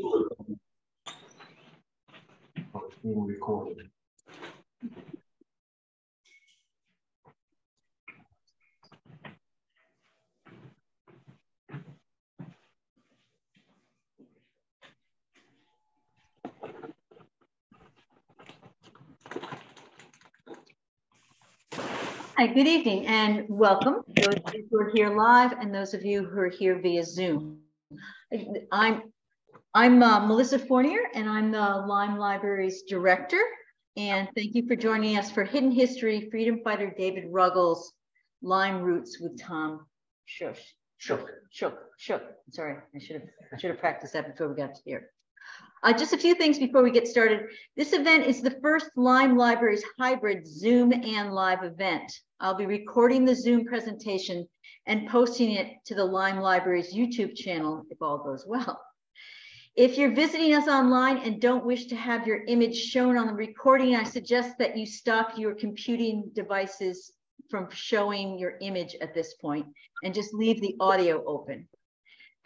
Oh, it's being recorded. Hi, good evening and welcome. Those of you who are here live and those of you who are here via Zoom. I'm Melissa Fournier and I'm the Lyme Library's director. And thank you for joining us for Hidden History, Freedom Fighter David Ruggles, Lyme Roots with Tom Schuch. Sorry, I should have practiced that before we got to here. Just a few things before we get started. This event is the first Lyme Library's hybrid Zoom and live event. I'll be recording the Zoom presentation and posting it to the Lyme Library's YouTube channel if all goes well. If you're visiting us online and don't wish to have your image shown on the recording, I suggest that you stop your computing devices from showing your image at this point and just leave the audio open.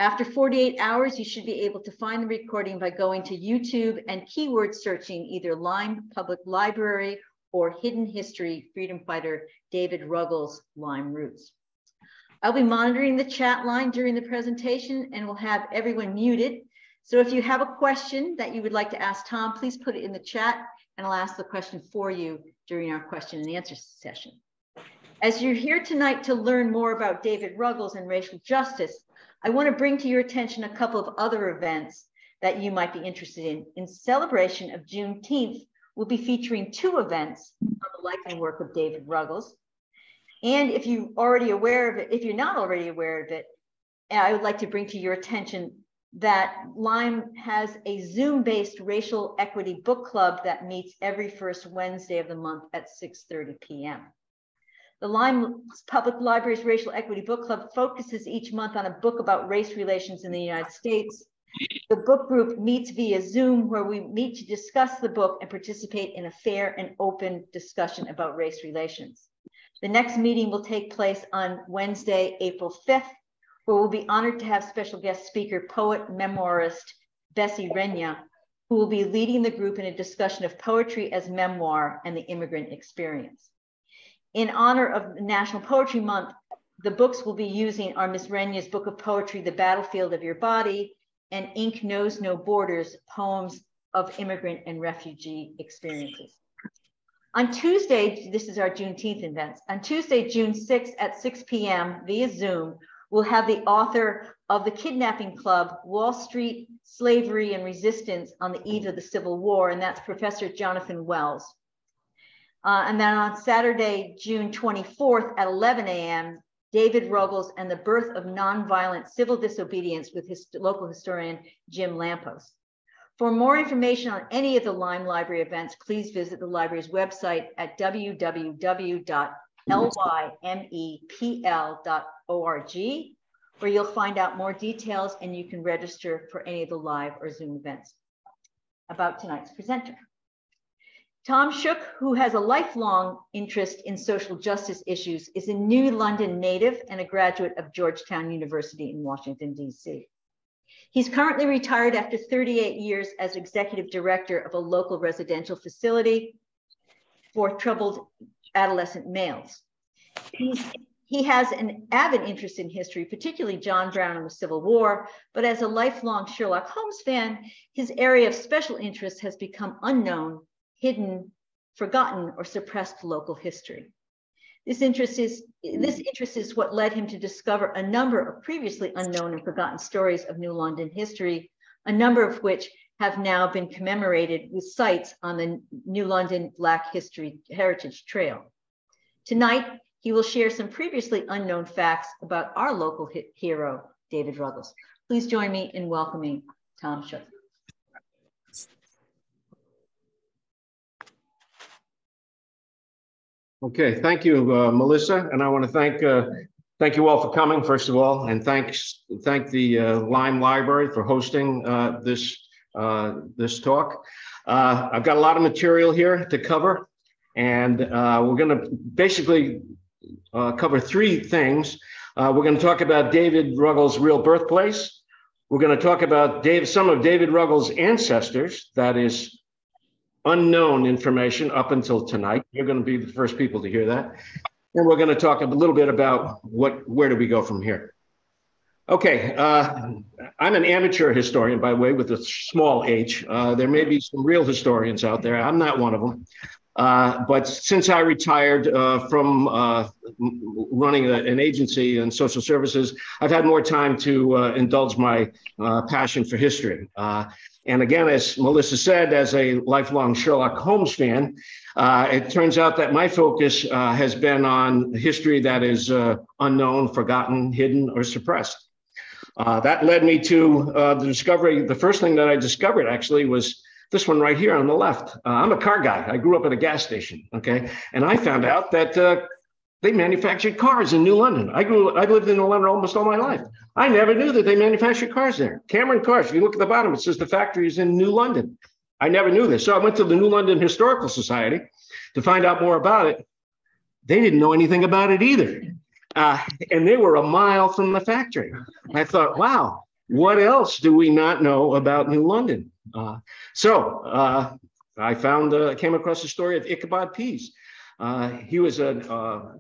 After 48 hours, you should be able to find the recording by going to YouTube and keyword searching either Lyme Public Library or Hidden History Freedom Fighter David Ruggles Lyme Roots. I'll be monitoring the chat line during the presentation and will have everyone muted. So if you have a question that you would like to ask Tom, please put it in the chat and I'll ask the question for you during our question and answer session. As you're here tonight to learn more about David Ruggles and racial justice, I want to bring to your attention a couple of other events that you might be interested in. In celebration of Juneteenth, we'll be featuring two events on the life and work of David Ruggles. And if you're already aware of it, if you're not already aware of it, I would like to bring to your attention that Lyme has a Zoom-based racial equity book club that meets every first Wednesday of the month at 6:30 p.m. The Lyme Public Library's Racial Equity Book Club focuses each month on a book about race relations in the United States. The book group meets via Zoom, where we meet to discuss the book and participate in a fair and open discussion about race relations. The next meeting will take place on Wednesday, April 5th, where we'll be honored to have special guest speaker, poet, memoirist, Bessie Renya, who will be leading the group in a discussion of poetry as memoir and the immigrant experience. In honor of National Poetry Month, the books we'll be using are Ms. Renya's book of poetry, The Battlefield of Your Body, and Ink Knows No Borders, Poems of Immigrant and Refugee Experiences. On Tuesday, this is our Juneteenth event. On Tuesday, June 6th at 6 p.m. via Zoom, we'll have the author of The Kidnapping Club, Wall Street, Slavery and Resistance on the Eve of the Civil War, and that's Professor Jonathan Wells. And then on Saturday, June 24th at 11 a.m., David Ruggles and the Birth of Nonviolent Civil Disobedience with his local historian, Jim Lampos. For more information on any of the Lyme Library events, please visit the library's website at www.lymepl.org, where you'll find out more details and you can register for any of the live or Zoom events. About tonight's presenter. Tom Schuch, who has a lifelong interest in social justice issues, is a New London native and a graduate of Georgetown University in Washington, D.C. He's currently retired after 38 years as executive director of a local residential facility for troubled adolescent males. He has an avid interest in history, particularly John Brown and the Civil War, but as a lifelong Sherlock Holmes fan, his area of special interest has become unknown, hidden, forgotten, or suppressed local history. This interest is what led him to discover a number of previously unknown and forgotten stories of New London history, a number of which have now been commemorated with sites on the New London Black Heritage Trail. Tonight, he will share some previously unknown facts about our local hero, David Ruggles. Please join me in welcoming Tom Schuch. Okay, thank you, Melissa, and I want to thank you all for coming, first of all, and thank the Lyme Library for hosting this talk. I've got a lot of material here to cover, and we're going to basically cover three things. We're going to talk about David Ruggles' real birthplace. We're going to talk about some of David Ruggles' ancestors. That is unknown information up until tonight. You're going to be the first people to hear that. And we're going to talk a little bit about where do we go from here. Okay, I'm an amateur historian, by the way, with a small h. There may be some real historians out there. I'm not one of them. But since I retired from running an agency in social services, I've had more time to indulge my passion for history. And again, as Melissa said, as a lifelong Sherlock Holmes fan, it turns out that my focus has been on history that is unknown, forgotten, hidden, or suppressed. That led me to the discovery. The first thing that I discovered actually was this one right here on the left. I'm a car guy. I grew up at a gas station, okay? And I found out that they manufactured cars in New London. I lived in New London almost all my life. I never knew that they manufactured cars there. Cameron Cars, if you look at the bottom, it says the factory is in New London. I never knew this. So I went to the New London Historical Society to find out more about it. They didn't know anything about it either. And they were a mile from the factory. I thought, wow, what else do we not know about New London? So I came across the story of Ichabod Pease. He was a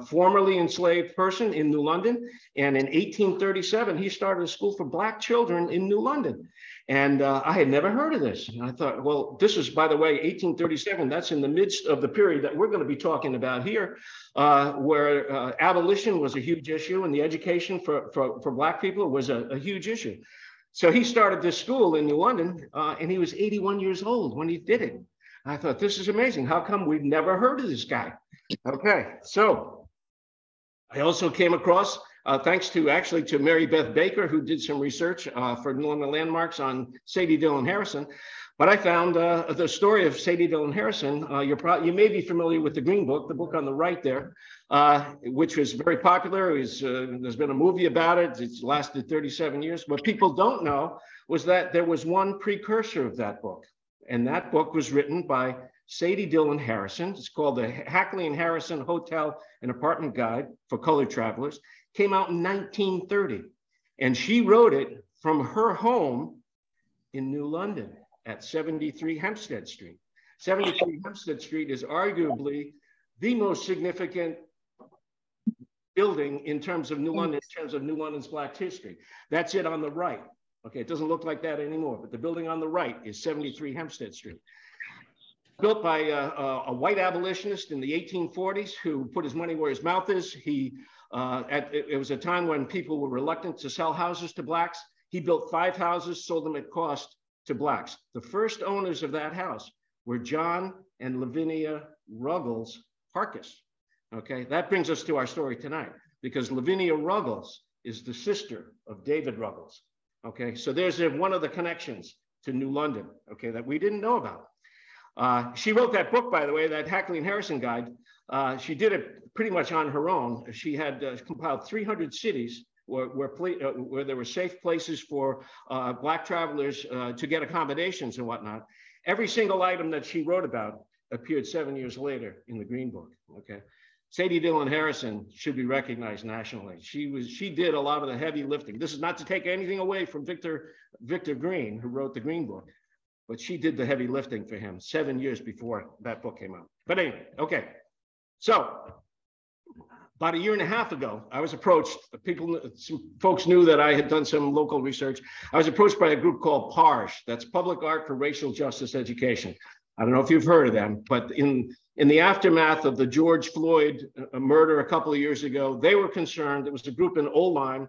formerly enslaved person in New London. And in 1837, he started a school for Black children in New London. And I had never heard of this. And I thought, well, this is, by the way, 1837. That's in the midst of the period that we're going to be talking about here, where abolition was a huge issue and the education for Black people was a huge issue. So he started this school in New London, and he was 81 years old when he did it. I thought, this is amazing. How come we've never heard of this guy? Okay, so I also came across, thanks to Mary Beth Baker, who did some research for New London Landmarks on Sadie Dillon Harrison. But I found the story of Sadie Dillon Harrison. You may be familiar with the Green Book, the book on the right there, which was very popular. There's been a movie about it. It's lasted 37 years. What people don't know was that there was one precursor of that book. And that book was written by Sadie Dillon Harrison. It's called the Hackley and Harrison Hotel and Apartment Guide for Colored Travelers. Came out in 1930. And she wrote it from her home in New London at 73 Hempstead Street. 73 Hempstead Street is arguably the most significant building in terms of New London, in terms of New London's Black history. That's it on the right. Okay, it doesn't look like that anymore, but the building on the right is 73 Hempstead Street. Built by a white abolitionist in the 1840s who put his money where his mouth is. It was a time when people were reluctant to sell houses to Blacks. He built 5 houses, sold them at cost to Blacks. The first owners of that house were John and Lavinia Ruggles Harkis. Okay, that brings us to our story tonight, because Lavinia Ruggles is the sister of David Ruggles. Okay, so there's one of the connections to New London, okay, that we didn't know about. She wrote that book, by the way, that Hackley and Harrison Guide. She did it pretty much on her own. She had compiled 300 cities where there were safe places for Black travelers to get accommodations and whatnot. Every single item that she wrote about appeared 7 years later in the Green Book, okay? Sadie Dillon Harrison should be recognized nationally. She did a lot of the heavy lifting. This is not to take anything away from Victor Green, who wrote the Green Book, but she did the heavy lifting for him 7 years before that book came out. But anyway, okay. So about a year and a half ago, I was approached. Some folks knew that I had done some local research. I was approached by a group called PARSH, that's Public Art for Racial Justice Education. I don't know if you've heard of them, but in the aftermath of the George Floyd murder a couple of years ago, they were concerned. It was a group in Old Lyme,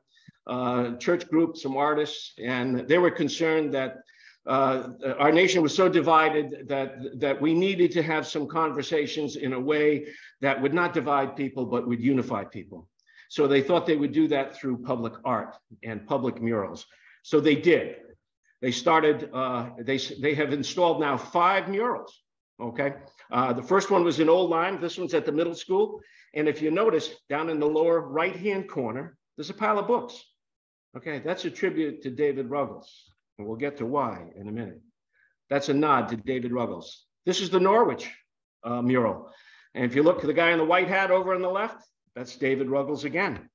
church group, some artists, and they were concerned that our nation was so divided that we needed to have some conversations in a way that would not divide people, but would unify people. So they thought they would do that through public art and public murals. So they did. They started, they have installed now 5 murals, okay? The first one was in Old Lyme. This one's at the middle school. And if you notice, down in the lower right-hand corner, there's a pile of books. Okay, that's a tribute to David Ruggles. And we'll get to why in a minute. That's a nod to David Ruggles. This is the Norwich mural. And if you look at the guy in the white hat over on the left, that's David Ruggles again.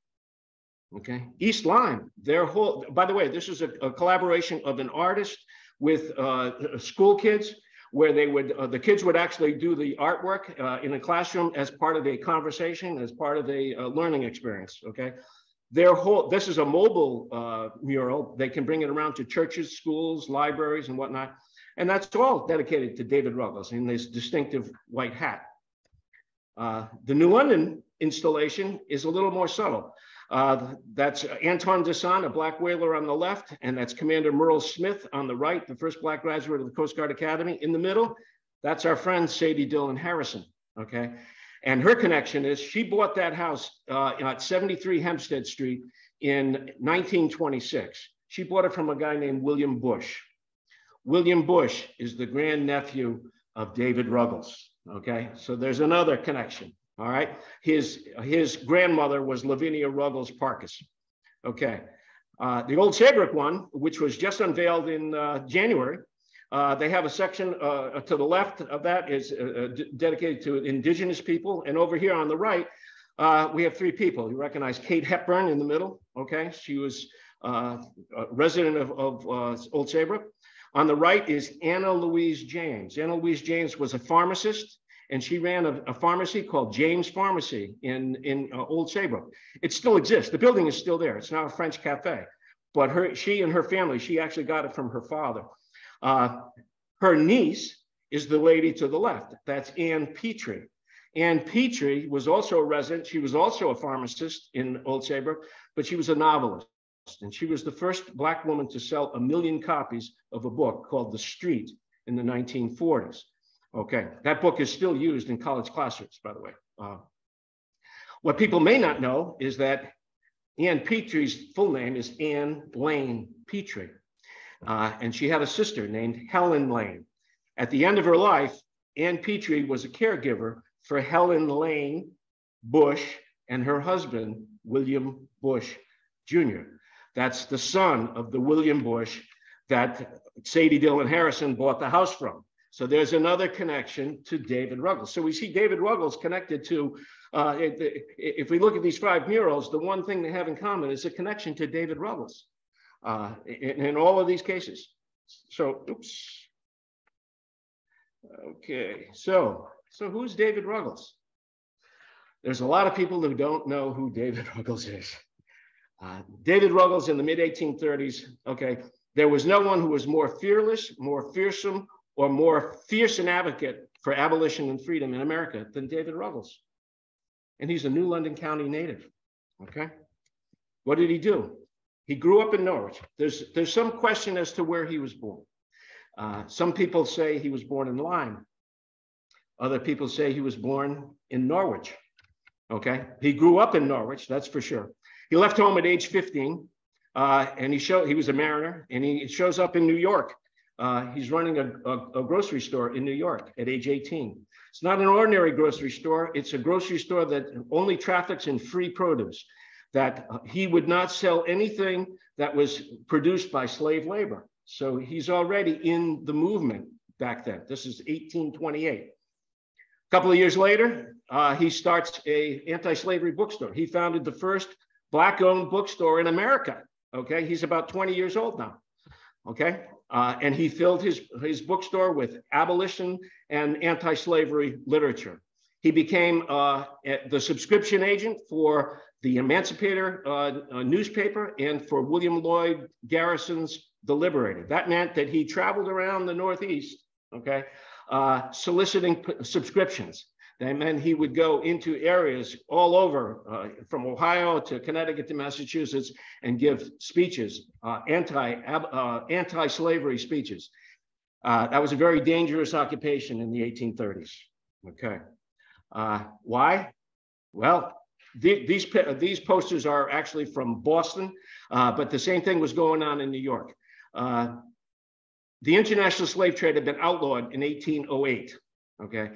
Okay, East Lyme, their whole, by the way, this is a collaboration of an artist with school kids, where they would, the kids would actually do the artwork in a classroom as part of a conversation, as part of a learning experience, okay? Their whole, this is a mobile mural. They can bring it around to churches, schools, libraries, and whatnot. And that's all dedicated to David Ruggles in this distinctive white hat. The New London installation is a little more subtle. That's Anton Desan, a black whaler on the left, and that's Commander Merle Smith on the right, the first black graduate of the Coast Guard Academy. In the middle, that's our friend Sadie Dillon Harrison, okay? And her connection is she bought that house at 73 Hempstead Street in 1926. She bought it from a guy named William Bush. William Bush is the grandnephew of David Ruggles, okay? So there's another connection. All right, his grandmother was Lavinia Ruggles Parkus. Okay, the old Saybrook one, which was just unveiled in January, they have a section to the left of that is dedicated to indigenous people, and over here on the right, we have three people. You recognize Kate Hepburn in the middle. Okay, she was a resident of Old Saybrook. On the right is Anna Louise James. Anna Louise James was a pharmacist, and she ran a pharmacy called James Pharmacy in Old Saybrook. It still exists. The building is still there. It's now a French cafe. But she and her family, she actually got it from her father. Her niece is the lady to the left. That's Ann Petrie. Ann Petrie was also a resident. She was also a pharmacist in Old Saybrook, but she was a novelist. And she was the first Black woman to sell 1 million copies of a book called The Street in the 1940s. Okay, that book is still used in college classrooms, by the way. What people may not know is that Ann Petrie's full name is Ann Lane Petrie. And she had a sister named Helen Lane. At the end of her life, Ann Petrie was a caregiver for Helen Lane Bush and her husband, William Bush Jr. That's the son of the William Bush that Sadie Dillon Harrison bought the house from. So there's another connection to David Ruggles. So we see David Ruggles connected to, if we look at these 5 murals, the one thing they have in common is a connection to David Ruggles in all of these cases. So, oops. Okay, so who's David Ruggles? There's a lot of people who don't know who David Ruggles is. David Ruggles in the mid-1830s, okay, there was no one who was more fearless, more fearsome, or more fierce an advocate for abolition and freedom in America than David Ruggles. And he's a New London County native, okay? What did he do? He grew up in Norwich. There's some question as to where he was born. Some people say he was born in Lyme. Other people say he was born in Norwich, okay? He grew up in Norwich, that's for sure. He left home at age 15, and he was a mariner, and he shows up in New York. He's running a grocery store in New York at age 18. It's not an ordinary grocery store. It's a grocery store that only traffics in free produce, that he would not sell anything that was produced by slave labor. So he's already in the movement back then. This is 1828. A couple of years later, he starts an anti-slavery bookstore. He founded the first Black-owned bookstore in America. Okay, he's about 20 years old now. Okay, and he filled his bookstore with abolition and anti-slavery literature. He became the subscription agent for the Emancipator newspaper and for William Lloyd Garrison's The Liberator. That meant that he traveled around the Northeast, okay, soliciting subscriptions. That meant he would go into areas all over, from Ohio to Connecticut to Massachusetts, and give speeches, anti-slavery speeches. That was a very dangerous occupation in the 1830s. Okay, why? Well, these posters are actually from Boston, but the same thing was going on in New York. The international slave trade had been outlawed in 1808. Okay.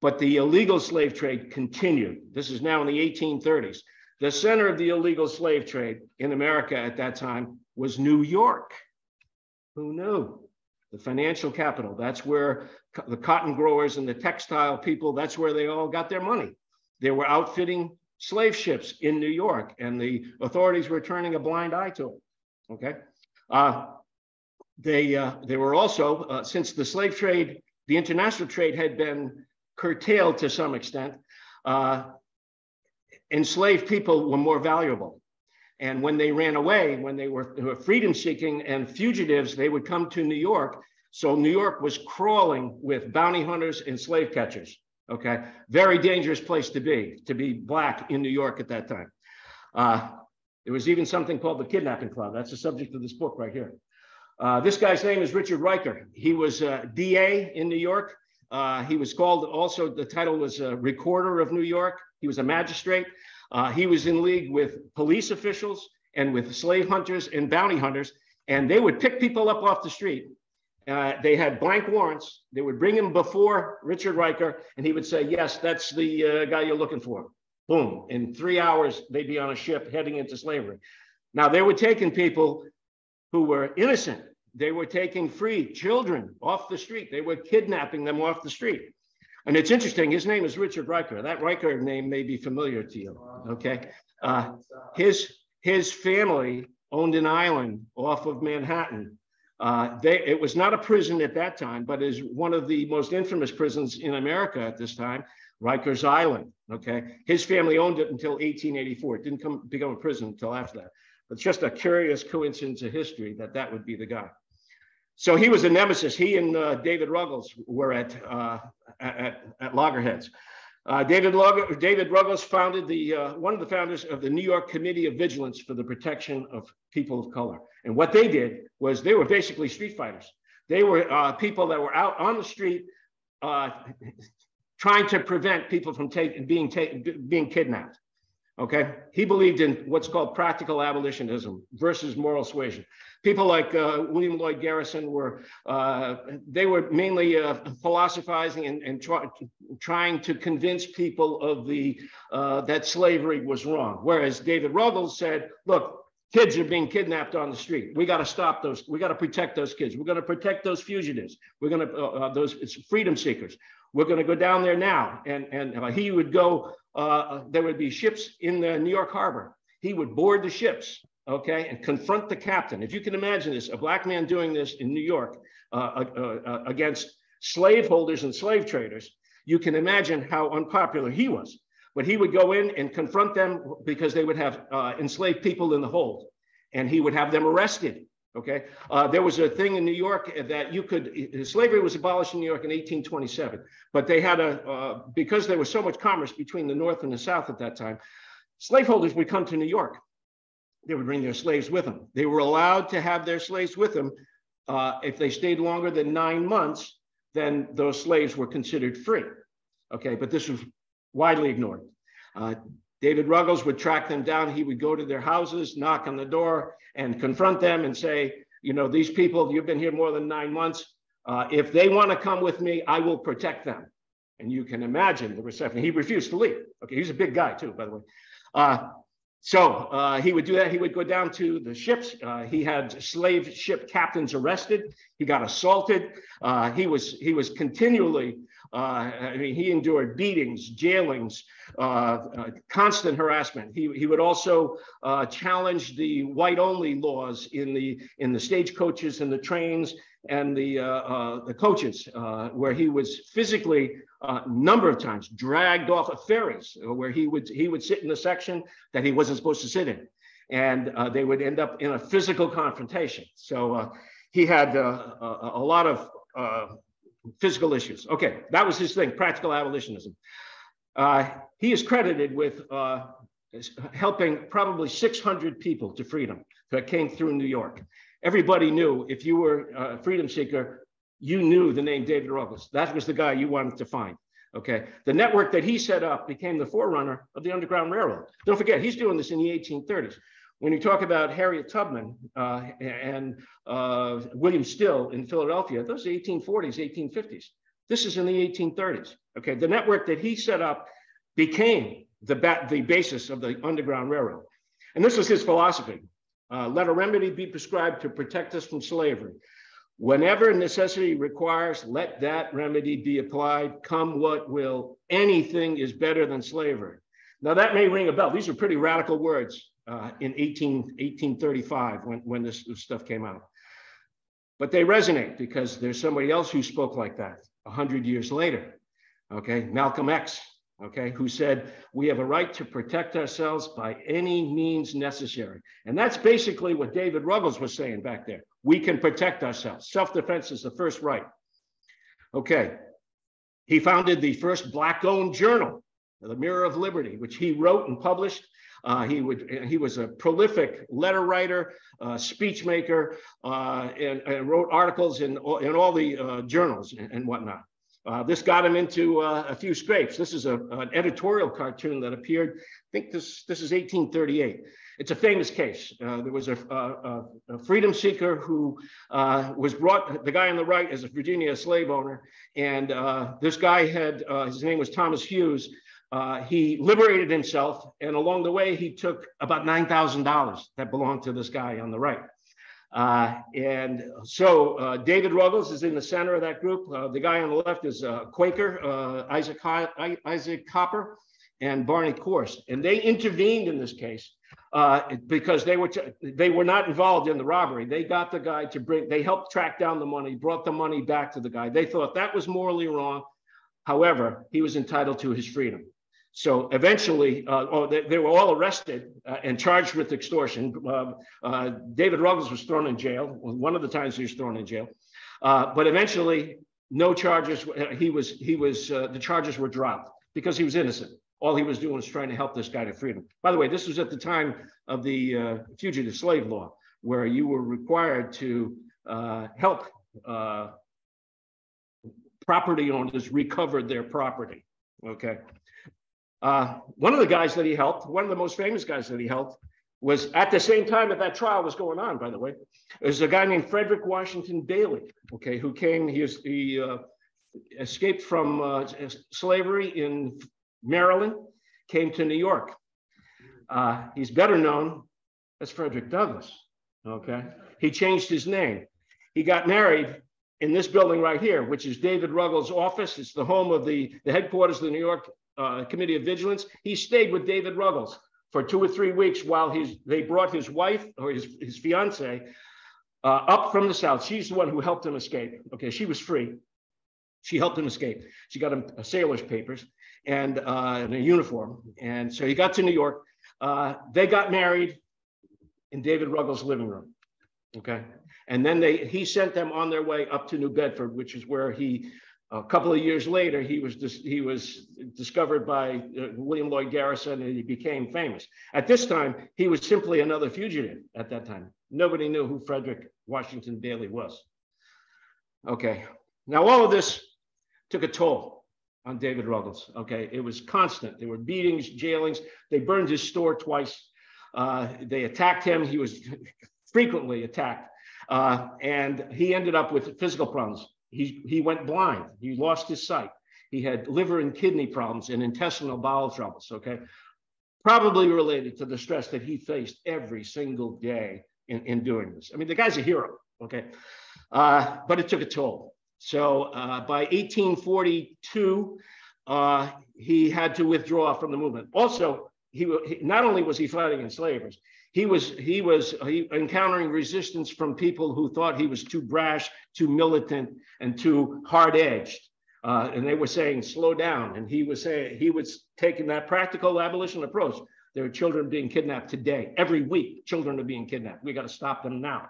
But the illegal slave trade continued. This is now in the 1830s. The center of the illegal slave trade in America at that time was New York. Who knew? The financial capital. That's where the cotton growers and the textile people, that's where they all got their money. They were outfitting slave ships in New York, and the authorities were turning a blind eye to it. Okay, they were also, since the slave trade, the international trade had been curtailed to some extent, enslaved people were more valuable. And when they ran away, when they were freedom seeking and fugitives, they would come to New York. So New York was crawling with bounty hunters and slave catchers. Okay, very dangerous place to be black in New York at that time. There was even something called the Kidnapping Club. That's the subject of this book right here. This guy's name is Richard Riker. He was a DA in New York. He was called also, the title was Recorder of New York. He was a magistrate. He was in league with police officials and with slave hunters and bounty hunters, and they would pick people up off the street. They had blank warrants. They would bring him before Richard Riker, and he would say, yes, that's the guy you're looking for. Boom. In 3 hours, they'd be on a ship heading into slavery. Now, they were taking people who were innocent. They were taking free children off the street. They were kidnapping them off the street. And it's interesting, his name is Richard Riker. That Riker name may be familiar to you, okay? His family owned an island off of Manhattan. It was not a prison at that time, but is one of the most infamous prisons in America at this time, Rikers Island, okay? His family owned it until 1884. It didn't become a prison until after that. But it's just a curious coincidence of history that that would be the guy. So he was a nemesis. He and David Ruggles were at loggerheads. David Ruggles founded one of the founders of the New York Committee of Vigilance for the Protection of People of Color. And what they did was they were basically street fighters. They were people that were out on the street trying to prevent people from being kidnapped. Okay, he believed in what's called practical abolitionism versus moral suasion. People like William Lloyd Garrison were mainly philosophizing and trying to convince people of that slavery was wrong. Whereas David Ruggles said, look, kids are being kidnapped on the street. We got to stop those. We got to protect those kids. We're going to protect those fugitives. We're going to those freedom seekers. We're going to go down there now. And he would go. There would be ships in the New York harbor. He would board the ships, okay, and confront the captain. If you can imagine this, a black man doing this in New York against slaveholders and slave traders, you can imagine how unpopular he was. But he would go in and confront them because they would have enslaved people in the hold, and he would have them arrested. Okay, there was a thing in New York that slavery was abolished in New York in 1827, but they had because there was so much commerce between the North and the South at that time, slaveholders would come to New York. They would bring their slaves with them. They were allowed to have their slaves with them. If they stayed longer than 9 months, then those slaves were considered free. Okay, but this was widely ignored. David Ruggles would track them down. He would go to their houses, knock on the door, and confront them and say, you know, these people, you've been here more than 9 months. If they want to come with me, I will protect them. And you can imagine the reception. He refused to leave. Okay, he's a big guy too, by the way. So he would do that. He would go down to the ships. He had slave ship captains arrested. He got assaulted. He was continually, I mean, he endured beatings, jailings, constant harassment. He would also challenge the white-only laws in the stagecoaches and the trains and the coaches, where he was physically a number of times dragged off of ferries, where he would sit in the section that he wasn't supposed to sit in, and they would end up in a physical confrontation. So he had a lot of physical issues. Okay, that was his thing, practical abolitionism. He is credited with helping probably 600 people to freedom that came through New York. Everybody knew, if you were a freedom seeker, you knew the name David Ruggles. That was the guy you wanted to find. Okay, the network that he set up became the forerunner of the Underground Railroad. Don't forget, he's doing this in the 1830s. When you talk about Harriet Tubman and William Still in Philadelphia, those are 1840s, 1850s. This is in the 1830s. Okay, the network that he set up became the basis of the Underground Railroad. And this was his philosophy. Let a remedy be prescribed to protect us from slavery. Whenever necessity requires, let that remedy be applied, come what will. Anything is better than slavery. Now that may ring a bell. These are pretty radical words in 1835 when this stuff came out. But they resonate because there's somebody else who spoke like that 100 years later, okay? Malcolm X, okay, who said, we have a right to protect ourselves by any means necessary. And that's basically what David Ruggles was saying back there. We can protect ourselves. Self-defense is the first right. Okay, he founded the first Black-owned journal, the Mirror of Liberty, which he wrote and published. He was a prolific letter writer, speech maker, and wrote articles in all the journals and whatnot. This got him into a few scrapes. This is an editorial cartoon that appeared, I think this is 1838. It's a famous case. There was a freedom seeker who was brought, the guy on the right is a Virginia slave owner, and this guy had, his name was Thomas Hughes. He liberated himself, and along the way, he took about $9,000 that belonged to this guy on the right. And so David Ruggles is in the center of that group. The guy on the left is Quaker, Isaac Copper, and Barney Corse. And they intervened in this case because they were not involved in the robbery. They got the guy to they helped track down the money, brought the money back to the guy. They thought that was morally wrong. However, he was entitled to his freedom. So eventually, they were all arrested and charged with extortion. David Ruggles was thrown in jail. One of the times he was thrown in jail, but eventually, no charges. The charges were dropped because he was innocent. All he was doing was trying to help this guy to freedom. By the way, this was at the time of the fugitive slave law, where you were required to help property owners recover their property. Okay. One of the guys that he helped, one of the most famous guys that he helped, was at the same time that trial was going on, by the way, is a guy named Frederick Washington Bailey, okay, who came, he escaped from slavery in Maryland, came to New York. He's better known as Frederick Douglass, okay? He changed his name. He got married in this building right here, which is David Ruggles' office. It's the home of the headquarters of the New York Committee of Vigilance. He stayed with David Ruggles for 2 or 3 weeks while they brought his wife, or his fiance, up from the South. She's the one who helped him escape. Okay, she was free. She helped him escape. She got him sailor's papers and a uniform. And so he got to New York. They got married in David Ruggles' living room. Okay, and then he sent them on their way up to New Bedford, which is where a couple of years later, he was discovered by William Lloyd Garrison, and he became famous. At this time, he was simply another fugitive at that time. Nobody knew who Frederick Washington Bailey was. Okay, now all of this took a toll on David Ruggles. Okay, it was constant. There were beatings, jailings. They burned his store twice. They attacked him. He was frequently attacked, and he ended up with physical problems. He went blind. He lost his sight. He had liver and kidney problems and intestinal bowel troubles, okay? Probably related to the stress that he faced every single day in doing this. I mean, the guy's a hero, okay? But it took a toll. So by 1842, he had to withdraw from the movement. Also, not only was he fighting enslavers, he was encountering resistance from people who thought he was too brash, too militant, and too hard-edged. And they were saying, slow down. And he was taking that practical abolition approach. There are children being kidnapped today. Every week, children are being kidnapped. We got to stop them now.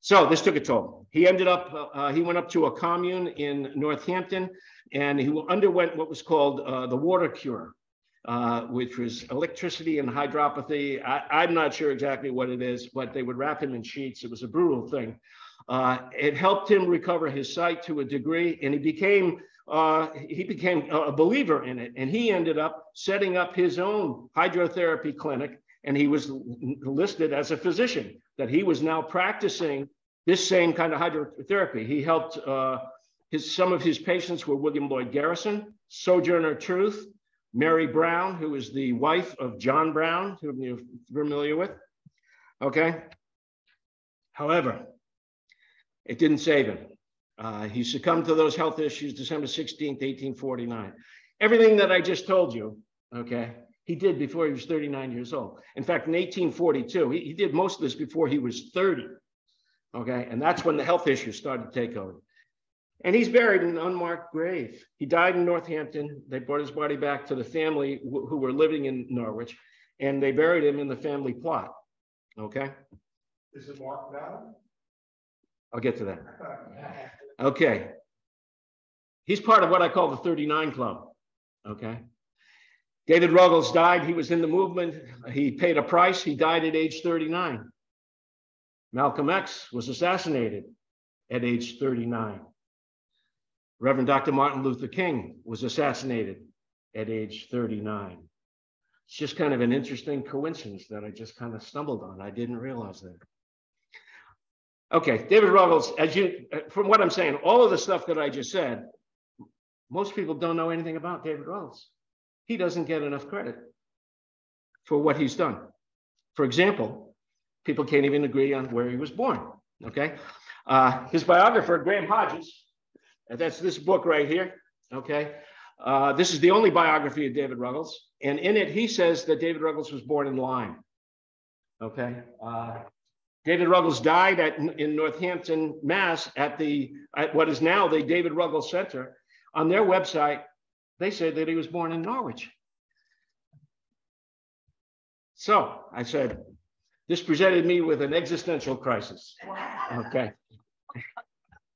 So this took a toll. He ended up, he went up to a commune in Northampton, and he underwent what was called the water cure. Which was electricity and hydropathy. I'm not sure exactly what it is, but they would wrap him in sheets. It was a brutal thing. It helped him recover his sight to a degree, and he became a believer in it. And he ended up setting up his own hydrotherapy clinic, and he was listed as a physician, that he was now practicing this same kind of hydrotherapy. He helped, some of his patients were William Lloyd Garrison, Sojourner Truth, Mary Brown, who is the wife of John Brown, who you're familiar with, okay? However, it didn't save him. He succumbed to those health issues December 16th, 1849. Everything that I just told you, okay, He did before he was 39 years old. In fact, in 1842, he did most of this before he was 30. Okay, and that's when the health issues started to take over. And he's buried in an unmarked grave. He died in Northampton. They brought his body back to the family who were living in Norwich, and they buried him in the family plot. Okay. Is it marked now? I'll get to that. Okay. He's part of what I call the 39 Club. Okay. David Ruggles died. He was in the movement. He paid a price. He died at age 39. Malcolm X was assassinated at age 39. Reverend Dr. Martin Luther King was assassinated at age 39. It's just kind of an interesting coincidence that I just kind of stumbled on. I didn't realize that. Okay, David Ruggles, from what I'm saying, all of the stuff that I just said, most people don't know anything about David Ruggles. He doesn't get enough credit for what he's done. For example, people can't even agree on where he was born, okay? His biographer, Graham Hodges, that's this book right here, okay? This is the only biography of David Ruggles, and in it, he says that David Ruggles was born in Lyme, okay? David Ruggles died in Northampton, Mass, at what is now the David Ruggles Center. On their website, they said that he was born in Norwich. So I said, this presented me with an existential crisis. Okay.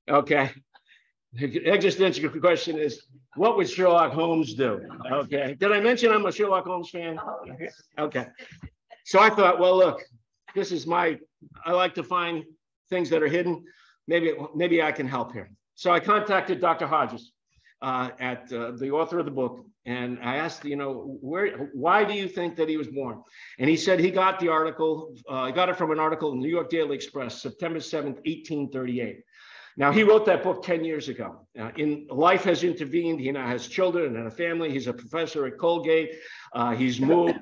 Okay. The existential question is, what would Sherlock Holmes do? Okay. Did I mention I'm a Sherlock Holmes fan? Okay. So I thought, well, look, this is I like to find things that are hidden. Maybe I can help here. So I contacted Dr. Hodges, the author of the book, and I asked, why do you think that he was born? And he said he got the article, he got it from an article in the New York Daily Express, September 7th, 1838. Now, he wrote that book 10 years ago. Life has intervened. He now has children and a family. He's a professor at Colgate. He's moved.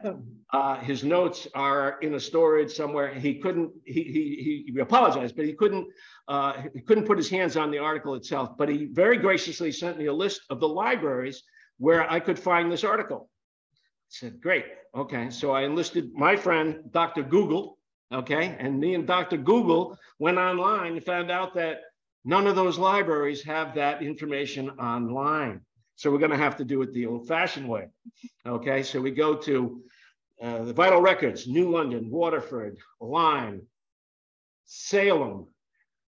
His notes are in a storage somewhere. He apologized, but he couldn't put his hands on the article itself. But he very graciously sent me a list of the libraries where I could find this article. I said, great. Okay. So I enlisted my friend, Dr. Google. Okay. And me and Dr. Google went online and found out that none of those libraries have that information online. So we're going to have to do it the old-fashioned way. Okay, so we go to the Vital Records, New London, Waterford, Lyme, Salem,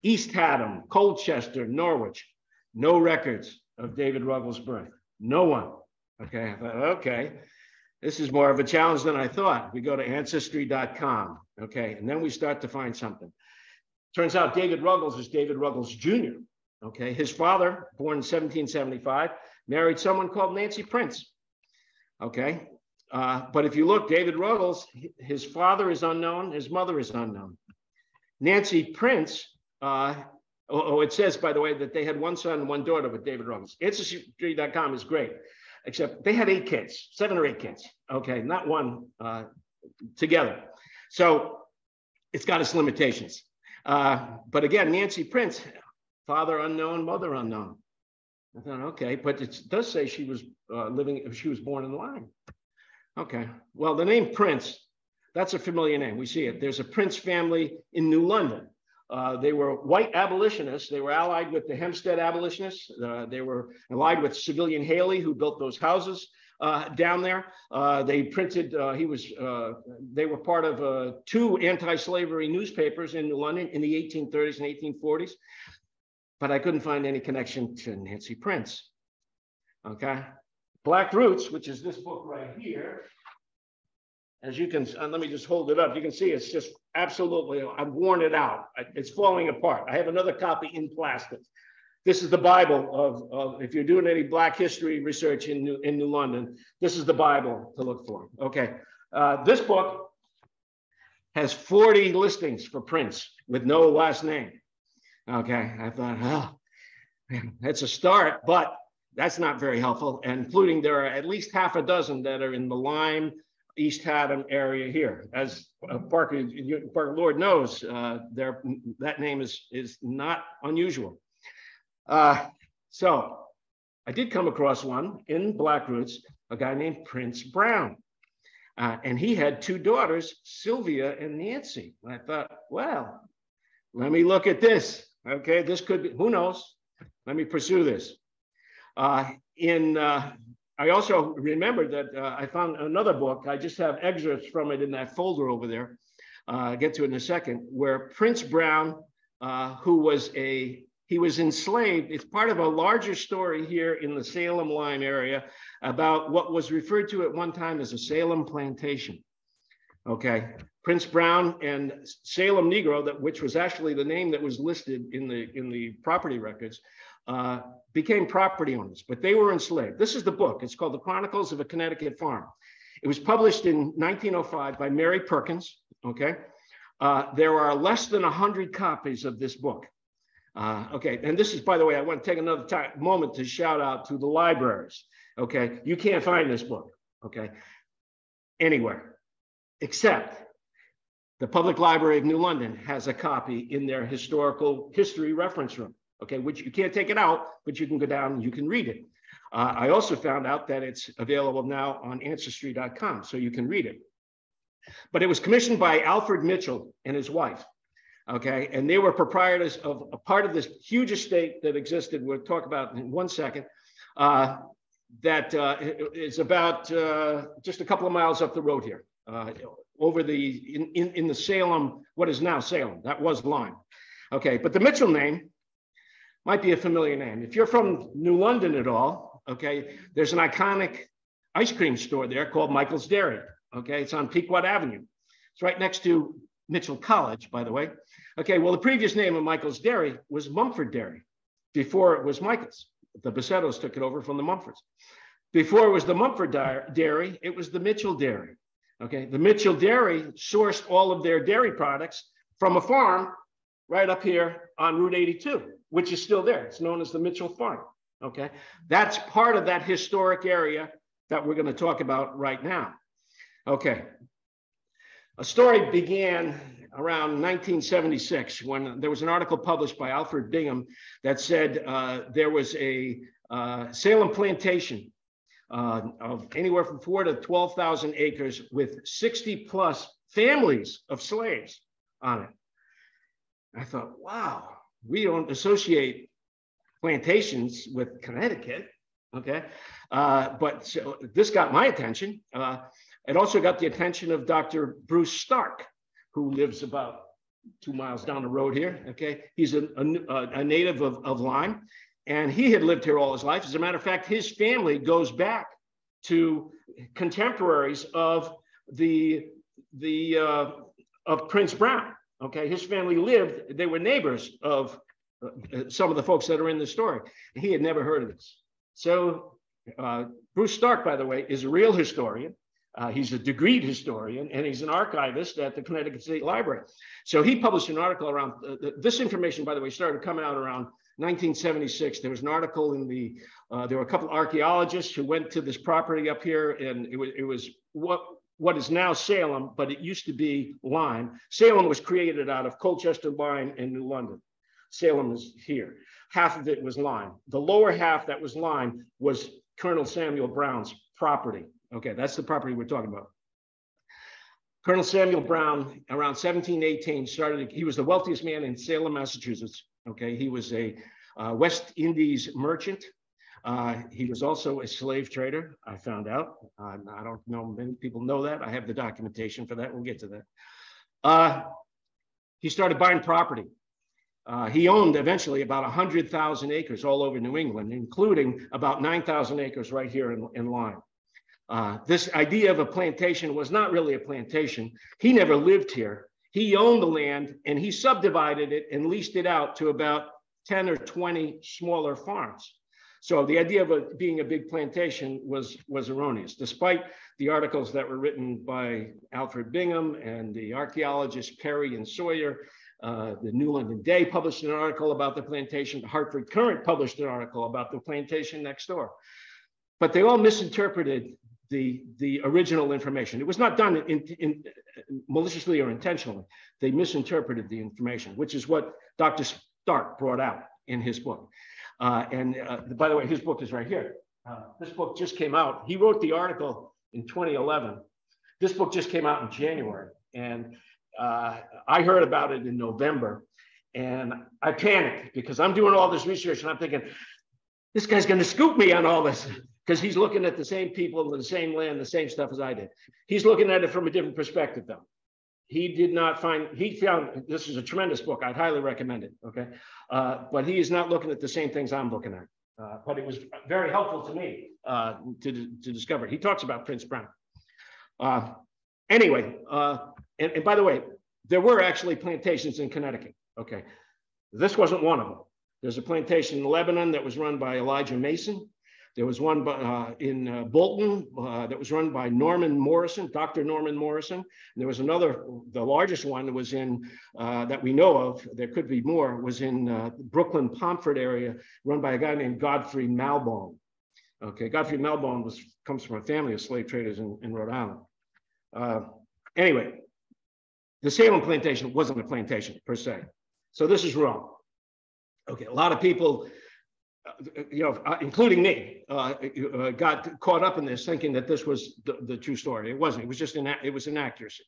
East Haddam, Colchester, Norwich. No records of David Ruggles' birth. No one. Okay, I thought, okay, this is more of a challenge than I thought. We go to Ancestry.com. Okay, and then we start to find something. Turns out David Ruggles is David Ruggles Jr. Okay, his father, born in 1775, married someone called Nancy Prince. Okay, but if you look, David Ruggles, his father is unknown, his mother is unknown. Nancy Prince, it says, by the way, that they had one son and one daughter with David Ruggles. Ancestry.com is great, except they had 8 kids, 7 or 8 kids. Okay, not one together. So it's got its limitations. But again, Nancy Prince, father unknown, mother unknown. I thought, okay, but it does say she was she was born in Lyme. Okay, well, the name Prince, that's a familiar name. We see it. There's a Prince family in New London. They were white abolitionists. They were allied with the Hempstead abolitionists. They were allied with Civilian Haley, who built those houses down there. They printed, they were part of 2 anti-slavery newspapers in New London in the 1830s and 1840s, but I couldn't find any connection to Nancy Prince. Okay. Black Roots, which is this book right here. As you can, let me just hold it up. You can see it's just absolutely, I've worn it out. It's falling apart. I have another copy in plastic. This is the Bible of if you're doing any Black history research in New London, this is the Bible to look for. Okay, this book has 40 listings for Prince with no last name. Okay, I thought, oh, that's a start, but that's not very helpful. And including there are at least half a dozen that are in the Lyme, East Haddam area here. As Parker Lord knows, that name is not unusual. So I did come across one in Black Roots, a guy named Prince Brown. And he had two daughters, Sylvia and Nancy. And I thought, well, let me look at this. Okay, this could be, who knows? Let me pursue this. I also remembered that I found another book. I just have excerpts from it in that folder over there. I'll get to it in a second, where Prince Brown, he was enslaved. It's part of a larger story here in the Salem, Lyme area about what was referred to at one time as a Salem plantation. Okay, Prince Brown and Salem Negro, which was actually the name that was listed in the property records, became property owners, but they were enslaved. This is the book. It's called The Chronicles of a Connecticut Farm. It was published in 1905 by Mary Perkins. Okay, there are less than 100 copies of this book. Okay, and this is, by the way, I want to take another moment to shout out to the libraries. Okay, you can't find this book, okay, anywhere, except the Public Library of New London has a copy in their historical history reference room, okay, which you can't take it out, but you can go down and you can read it. I also found out that it's available now on ancestry.com, so you can read it. But it was commissioned by Alfred Mitchell and his wife. Okay, and they were proprietors of a part of this huge estate that existed. We'll talk about in 1 second. That is about just a couple of miles up the road here, over in the Salem, what is now Salem. That was Lyme. Okay, but the Mitchell name might be a familiar name. If you're from New London at all, okay, there's an iconic ice cream store there called Michael's Dairy. Okay, it's on Pequot Avenue. It's right next to Mitchell College, by the way. Okay, well, the previous name of Michael's Dairy was Mumford Dairy before it was Michael's. The Bassettos took it over from the Mumfords. Before it was the Mumford Dairy, it was the Mitchell Dairy. Okay, the Mitchell Dairy sourced all of their dairy products from a farm right up here on Route 82, which is still there. It's known as the Mitchell Farm. Okay, that's part of that historic area that we're going to talk about right now. Okay. A story began around 1976 when there was an article published by Alfred Bingham that said there was a Salem plantation of anywhere from 4,000 to 12,000 acres with 60 plus families of slaves on it. I thought, wow, we don't associate plantations with Connecticut, okay? But so this got my attention. It also got the attention of Dr. Bruce Stark, who lives about 2 miles down the road here, okay? He's a native of Lyme, and he had lived here all his life. As a matter of fact, his family goes back to contemporaries of of Prince Brown, okay? His family lived, they were neighbors of some of the folks that are in the story. He had never heard of this. So Bruce Stark, by the way, is a real historian. He's a degreed historian, and he's an archivist at the Connecticut State Library. So he published an article around, this information, by the way, started coming out around 1976. There was an article in there were a couple of archaeologists who went to this property up here, and it was what is now Salem, but it used to be Lyme. Salem was created out of Colchester, Lyme, and New London. Salem is here. Half of it was Lyme. The lower half that was Lyme was Colonel Samuel Brown's property. Okay, that's the property we're talking about. Colonel Samuel Brown, around 1718, he was the wealthiest man in Salem, Massachusetts. Okay, he was a West Indies merchant. He was also a slave trader, I found out. I don't know, many people know that. I have the documentation for that. We'll get to that. He started buying property. He owned eventually about 100,000 acres all over New England, including about 9,000 acres right here in Lyme. This idea of a plantation was not really a plantation. He never lived here. He owned the land and he subdivided it and leased it out to about 10 or 20 smaller farms. So the idea of it being a big plantation was erroneous, despite the articles that were written by Alfred Bingham and the archaeologists Perry and Sawyer. The New London Day published an article about the plantation. The Hartford Courant published an article about the plantation next door. But they all misinterpreted the original information. It was not done maliciously or intentionally. They misinterpreted the information, which is what Dr. Stark brought out in his book. By the way, his book is right here. This book just came out. He wrote the article in 2011. This book just came out in January, and I heard about it in November, and I panicked because I'm doing all this research, and I'm thinking, this guy's going to scoop me on all this because he's looking at the same people, the same land, the same stuff as I did. He's looking at it from a different perspective, though. He found this is a tremendous book. I'd highly recommend it. Okay, but he is not looking at the same things I'm looking at. But it was very helpful to me to discover it. He talks about Prince Brown. Anyway, and by the way, there were actually plantations in Connecticut. Okay, this wasn't one of them. There's a plantation in Lebanon that was run by Elijah Mason. There was one in Bolton that was run by Norman Morrison, Dr. Norman Morrison. And there was another, the largest one was in, that we know of, there could be more, was in Brooklyn, Pomfret area, run by a guy named Godfrey Malbone. Okay, Godfrey Malbone comes from a family of slave traders in Rhode Island. Anyway, the Salem plantation wasn't a plantation per se. So this is wrong. Okay, a lot of people, including me, got caught up in this thinking that this was the true story. It wasn't. It was just it was inaccuracy.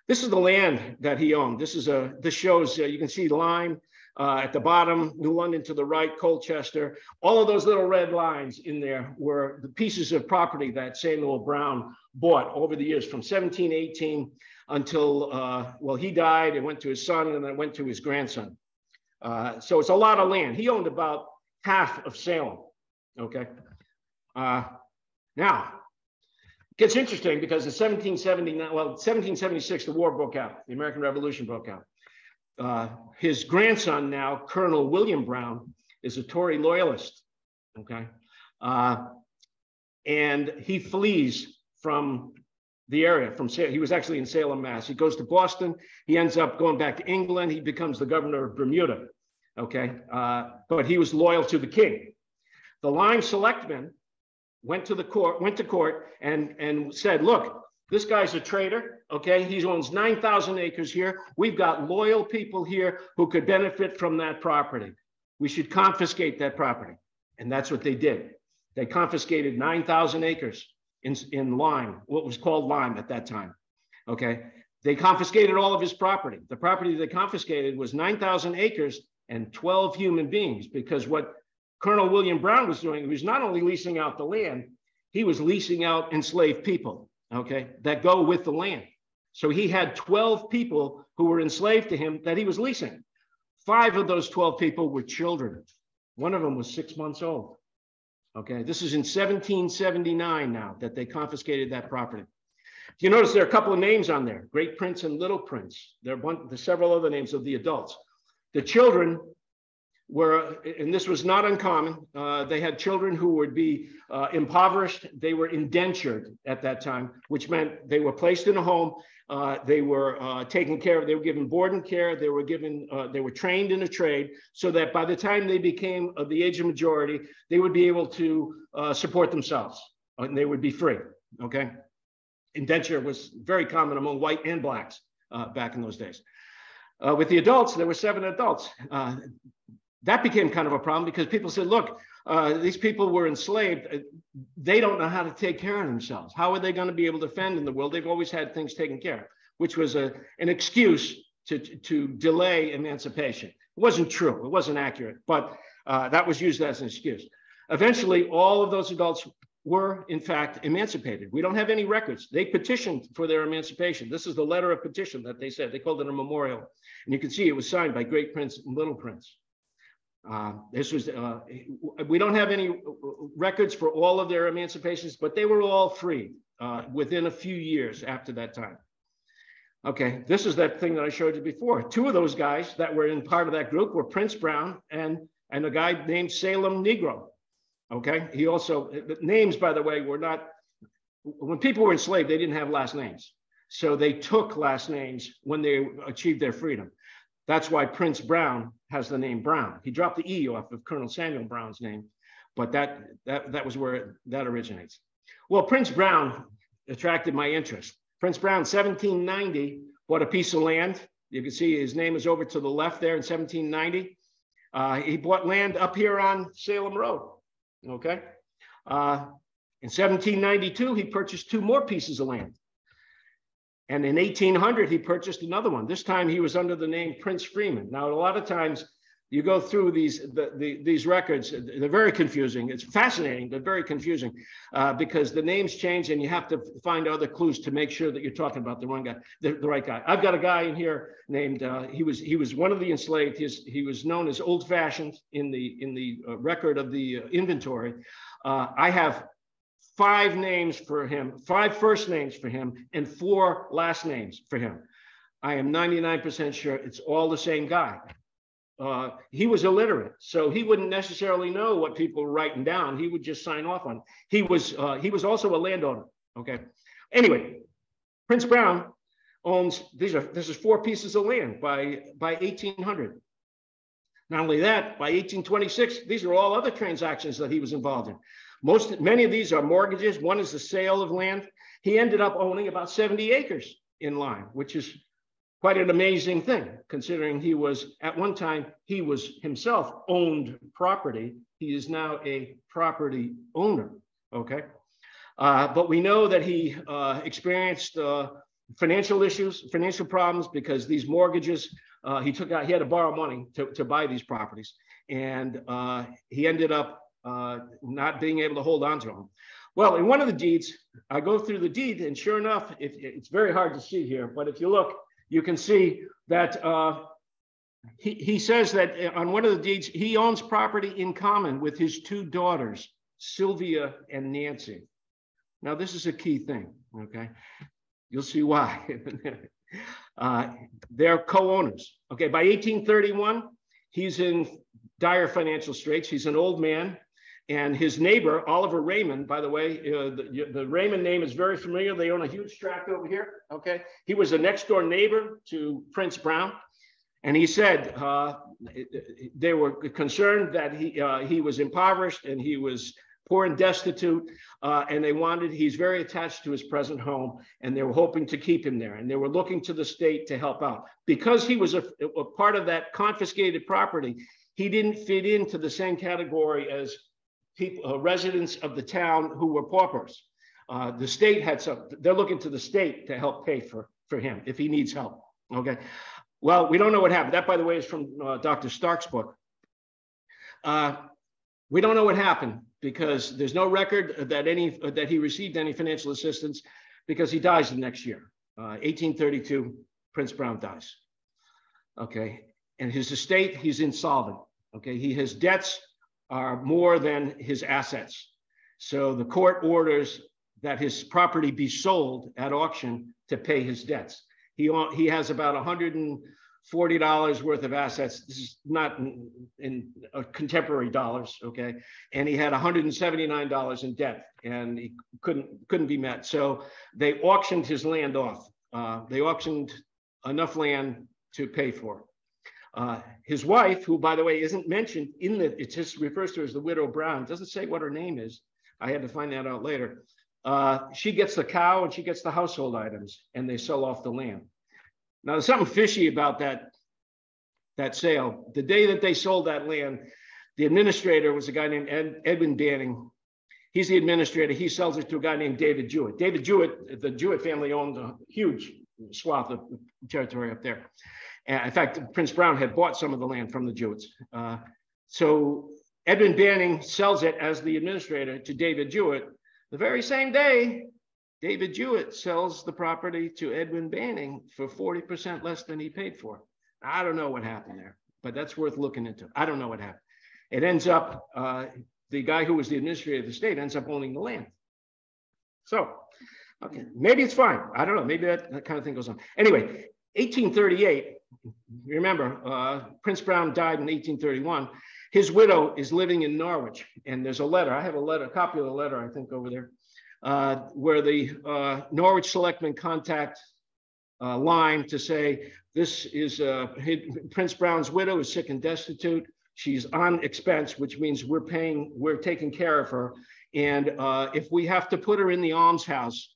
This is the land that he owned. This shows you can see Lyme at the bottom, New London to the right, Colchester. All of those little red lines in there were the pieces of property that Samuel Brown bought over the years from 1718 until he died. It went to his son, and then it went to his grandson. So it's a lot of land. He owned about half of Salem. Okay. Now it gets interesting because in 1776, the war broke out. The American Revolution broke out. His grandson now, Colonel William Brown, is a Tory loyalist. Okay. And he flees from the area he was actually in Salem, Mass. He goes to Boston. He ends up going back to England. He becomes the governor of Bermuda. Okay, but he was loyal to the king. The Lyme selectmen went to court and said, look, this guy's a traitor. Okay, he owns 9,000 acres here. We've got loyal people here who could benefit from that property. We should confiscate that property. And that's what they did. They confiscated 9,000 acres in Lyme, what was called Lyme at that time. Okay, they confiscated all of his property. The property they confiscated was 9,000 acres and 12 human beings, because what Colonel William Brown was doing, he was not only leasing out the land, he was leasing out enslaved people, okay, that go with the land. So he had 12 people who were enslaved to him that he was leasing. 5 of those 12 people were children. One of them was 6 months old. Okay, this is in 1779 now that they confiscated that property. You notice there are a couple of names on there, Great Prince and Little Prince. There's several other names of the adults. The children were, and this was not uncommon, they had children who would be impoverished. They were indentured at that time, which meant they were placed in a home. They were taken care of. They were given board and care. They were trained in a trade so that by the time they became of the age of majority, they would be able to support themselves and they would be free. Okay. Indenture was very common among white and blacks back in those days. With the adults, there were 7 adults. That became kind of a problem because people said, look, these people were enslaved. They don't know how to take care of themselves. How are they going to be able to fend in the world? They've always had things taken care of, which was an excuse to delay emancipation. It wasn't true. It wasn't accurate, but that was used as an excuse. Eventually, all of those adults were, in fact, emancipated. We don't have any records. They petitioned for their emancipation. This is the letter of petition that they said. They called it a memorial. And you can see it was signed by Great Prince and Little Prince. We don't have any records for all of their emancipations, but they were all free within a few years after that time. Okay, this is that thing that I showed you before. 2 of those guys that were in part of that group were Prince Brown and a guy named Salem Negro. Okay, he also, the names, by the way, were not, when people were enslaved, they didn't have last names. So they took last names when they achieved their freedom. That's why Prince Brown has the name Brown. He dropped the E off of Colonel Samuel Brown's name, but that was where that originates. Well, Prince Brown attracted my interest. Prince Brown, 1790, bought a piece of land. You can see his name is over to the left there in 1790. He bought land up here on Salem Road. Okay. In 1792, he purchased 2 more pieces of land. And in 1800, he purchased another one. This time he was under the name Prince Freeman. Now, a lot of times you go through these records, they're very confusing. It's fascinating, but very confusing because the names change and you have to find other clues to make sure that you're talking about the one guy, the right guy. I've got a guy in here named, he was one of the enslaved. He was known as Old Fashioned in the record of the inventory. I have 5 names for him, 5 first names for him, and 4 last names for him. I am 99% sure it's all the same guy. He was illiterate, so he wouldn't necessarily know what people were writing down. He would just sign off on it. He was also a landowner. Okay. Anyway, Prince Brown owns this is 4 pieces of land by 1800. Not only that, by 1826, these are all other transactions that he was involved in. Many of these are mortgages. One is the sale of land. He ended up owning about 70 acres in Lyme, which is quite an amazing thing, considering he was, at one time, he was himself owned property. He is now a property owner, okay? But we know that he experienced financial issues, financial problems, because these mortgages, he had to borrow money to buy these properties. And he ended up not being able to hold on to them. Well, in one of the deeds, I go through the deed, and sure enough, it's very hard to see here, but if you look, you can see that he says that on one of the deeds, he owns property in common with his 2 daughters, Sylvia and Nancy. Now, this is a key thing, okay? You'll see why. They're co-owners. Okay, by 1831, he's in dire financial straits. He's an old man. And his neighbor, Oliver Raymond, by the way, the Raymond name is very familiar. They own a huge tract over here, okay? He was a next door neighbor to Prince Brown. And he said they were concerned that he was impoverished and he was poor and destitute. And he's very attached to his present home, and they were hoping to keep him there. And they were looking to the state to help out. Because he was a part of that confiscated property, he didn't fit into the same category as people, residents of the town who were paupers. The state had they're looking to the state to help pay for him if he needs help, okay? Well, we don't know what happened. That, by the way, is from Dr. Stark's book. We don't know what happened because there's no record that he received any financial assistance, because he dies the next year. 1832, Prince Brown dies, okay? And his estate, he's insolvent, okay? His debts are more than his assets. So the court orders that his property be sold at auction to pay his debts. He has about $140 worth of assets. This is not in contemporary dollars, okay? And he had $179 in debt, and he couldn't be met. So they auctioned his land off. They auctioned enough land to pay for it. His wife, who, by the way, isn't mentioned it just refers to her as the widow Brown, doesn't say what her name is. I had to find that out later. She gets the cow and she gets the household items, and they sell off the land. Now, there's something fishy about that sale. The day that they sold that land, the administrator was a guy named Edwin Banning. He's the administrator. He sells it to a guy named David Jewett. David Jewett, the Jewett family owned a huge swath of territory up there. In fact, Prince Brown had bought some of the land from the Jewetts. So Edwin Banning sells it as the administrator to David Jewett. The very same day, David Jewett sells the property to Edwin Banning for 40% less than he paid for. I don't know what happened there, but that's worth looking into. I don't know what happened. It ends up, the guy who was the administrator of the state ends up owning the land. So, okay, maybe it's fine. I don't know. Maybe that kind of thing goes on. Anyway, 1838, remember, Prince Brown died in 1831. His widow is living in Norwich, and there's a letter. I have a copy of the letter, I think, over there, where the Norwich selectmen contact Lyme to say, this is Prince Brown's widow is sick and destitute. She's on expense, which means we're taking care of her. And if we have to put her in the almshouse,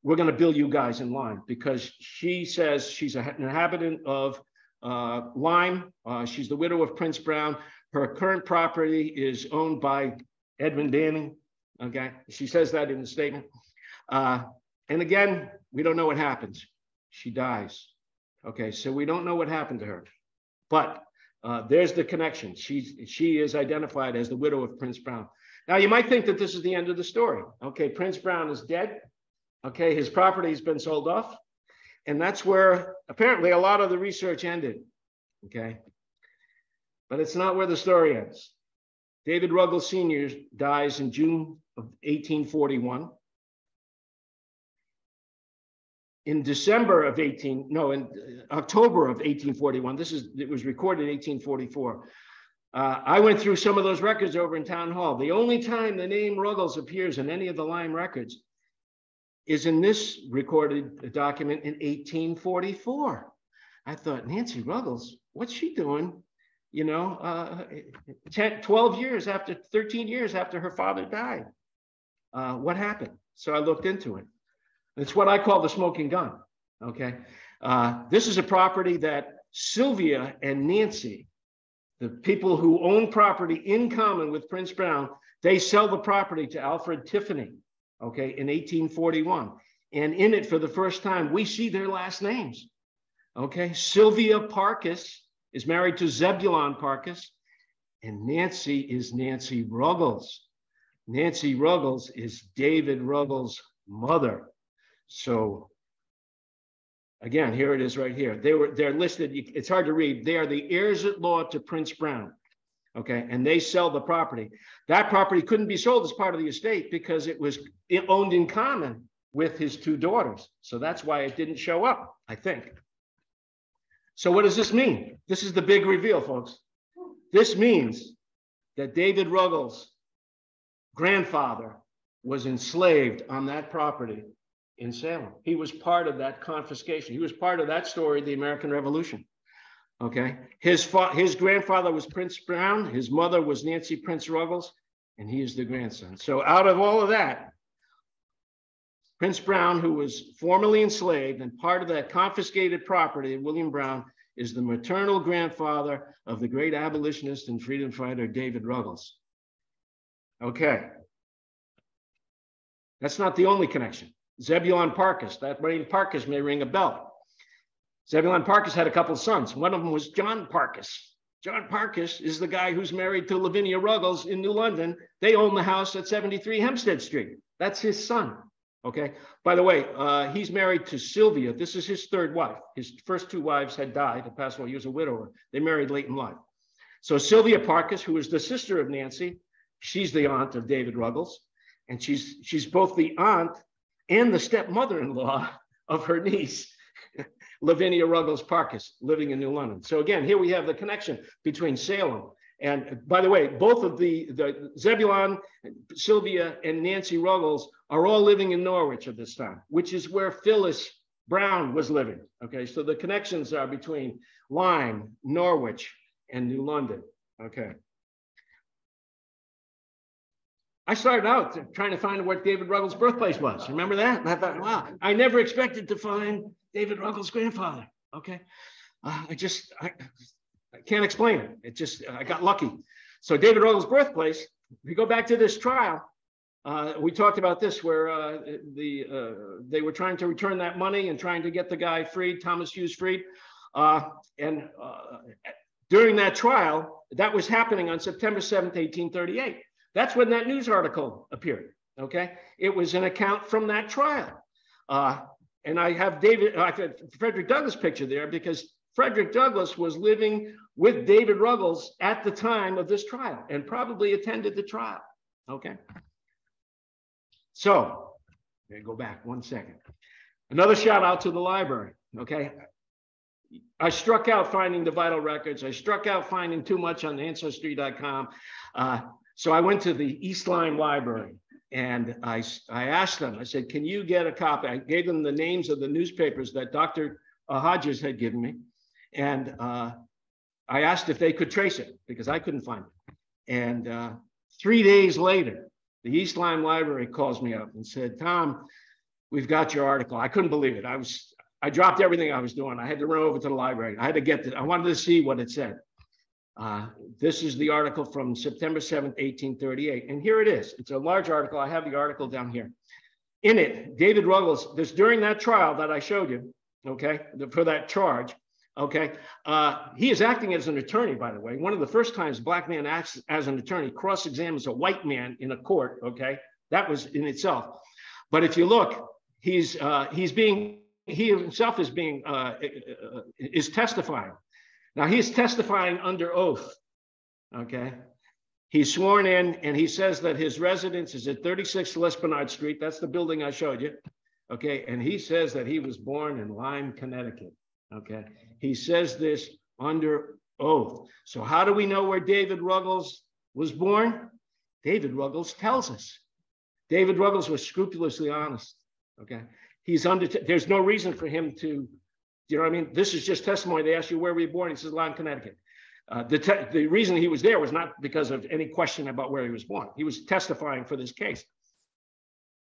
we're going to bill you guys in Lyme, because she says she's an inhabitant of Lyme. She's the widow of Prince Brown. Her current property is owned by Edwin Banning. Okay, she says that in the statement. And again, we don't know what happens. She dies. Okay, so we don't know what happened to her, but there's the connection. She is identified as the widow of Prince Brown. Now, you might think that this is the end of the story. Okay, Prince Brown is dead. Okay, his property has been sold off. And that's where apparently a lot of the research ended. Okay, but it's not where the story ends. David Ruggles Sr. dies in June of 1841. In October of 1841, it was recorded in 1844. I went through some of those records over in Town Hall. The only time the name Ruggles appears in any of the Lyme records is in this recorded document in 1844. I thought, Nancy Ruggles, what's she doing? 13 years after her father died. What happened? So I looked into it. It's what I call the smoking gun, okay? This is a property that Sylvia and Nancy, the people who own property in common with Prince Brown, they sell the property to Alfred Tiffany, okay, in 1841. And in it, for the first time, we see their last names, okay? Sylvia Parkus is married to Zebulon Parkus, and Nancy is Nancy Ruggles. Nancy Ruggles is David Ruggles' mother. So again, here it is right here. They're listed, it's hard to read. They are the heirs at law to Prince Brown, okay? And they sell the property. That property couldn't be sold as part of the estate because it was owned in common with his two daughters. So that's why it didn't show up, I think. So what does this mean? This is the big reveal, folks. This means that David Ruggles' grandfather was enslaved on that property in Salem. He was part of that confiscation. He was part of that story, the American Revolution. Okay, his grandfather was Prince Brown, his mother was Nancy Prince Ruggles, and he is the grandson. So out of all of that, Prince Brown, who was formerly enslaved and part of that confiscated property of William Brown, is the maternal grandfather of the great abolitionist and freedom fighter, David Ruggles. Okay, that's not the only connection. Zebulon Parkus, that name Parkus may ring a bell. Zebulon Parkus had a couple of sons. One of them was John Parkus. John Parkus is the guy who's married to Lavinia Ruggles in New London. They own the house at 73 Hempstead Street. That's his son, okay? By the way, he's married to Sylvia. This is his third wife. His first two wives had died and passed away. He was a widower. They married late in life. So Sylvia Parkus, who is the sister of Nancy, she's the aunt of David Ruggles. And she's both the aunt and the stepmother-in-law of her niece, Lavinia Ruggles Parkus, living in New London. So again, here we have the connection between Salem. And by the way, both of the Zebulon, Sylvia, and Nancy Ruggles are all living in Norwich at this time, which is where Phyllis Brown was living. Okay, so the connections are between Lyme, Norwich, and New London. Okay. I started out trying to find what David Ruggles' birthplace was. Remember that? And I thought, wow, I never expected to find David Ruggles' grandfather. Okay. I can't explain it. I got lucky. So David Ruggles' birthplace, we go back to this trial. We talked about this where they were trying to return that money and trying to get the guy freed, Thomas Hughes freed. During that trial, that was happening on September 7th, 1838. That's when that news article appeared, okay? It was an account from that trial. And I have Frederick Douglass picture there because Frederick Douglass was living with David Ruggles at the time of this trial and probably attended the trial, okay? So, let me go back 1 second. Another shout out to the library, okay? I struck out finding the vital records. I struck out finding too much on Ancestry.com. So I went to the East Lyme Library and I asked them, I said, can you get a copy? I gave them the names of the newspapers that Dr. Hodges had given me. And I asked if they could trace it because I couldn't find it. And 3 days later, the East Lyme Library calls me up and said, Tom, we've got your article. I couldn't believe it. I dropped everything I was doing. I had to run over to the library. I had to get I wanted to see what it said. This is the article from September 7th, 1838. And here it is. It's a large article. I have the article down here. In it, David Ruggles, during that trial that I showed you, okay, for that charge. Okay, he is acting as an attorney, by the way. One of the first times a black man acts as an attorney, cross-examines a white man in a court. Okay, that was in itself. But if you look, he himself is testifying. Now he's testifying under oath. Okay, he's sworn in, and he says that his residence is at 36 L'Esplanade Street. That's the building I showed you. Okay, and he says that he was born in Lyme, Connecticut. Okay, he says this under oath. So how do we know where David Ruggles was born? David Ruggles tells us. David Ruggles was scrupulously honest. Okay, there's no reason for him to, you know what I mean? This is just testimony. They ask you where were you born? He says Lyme, Connecticut. The reason he was there was not because of any question about where he was born. He was testifying for this case.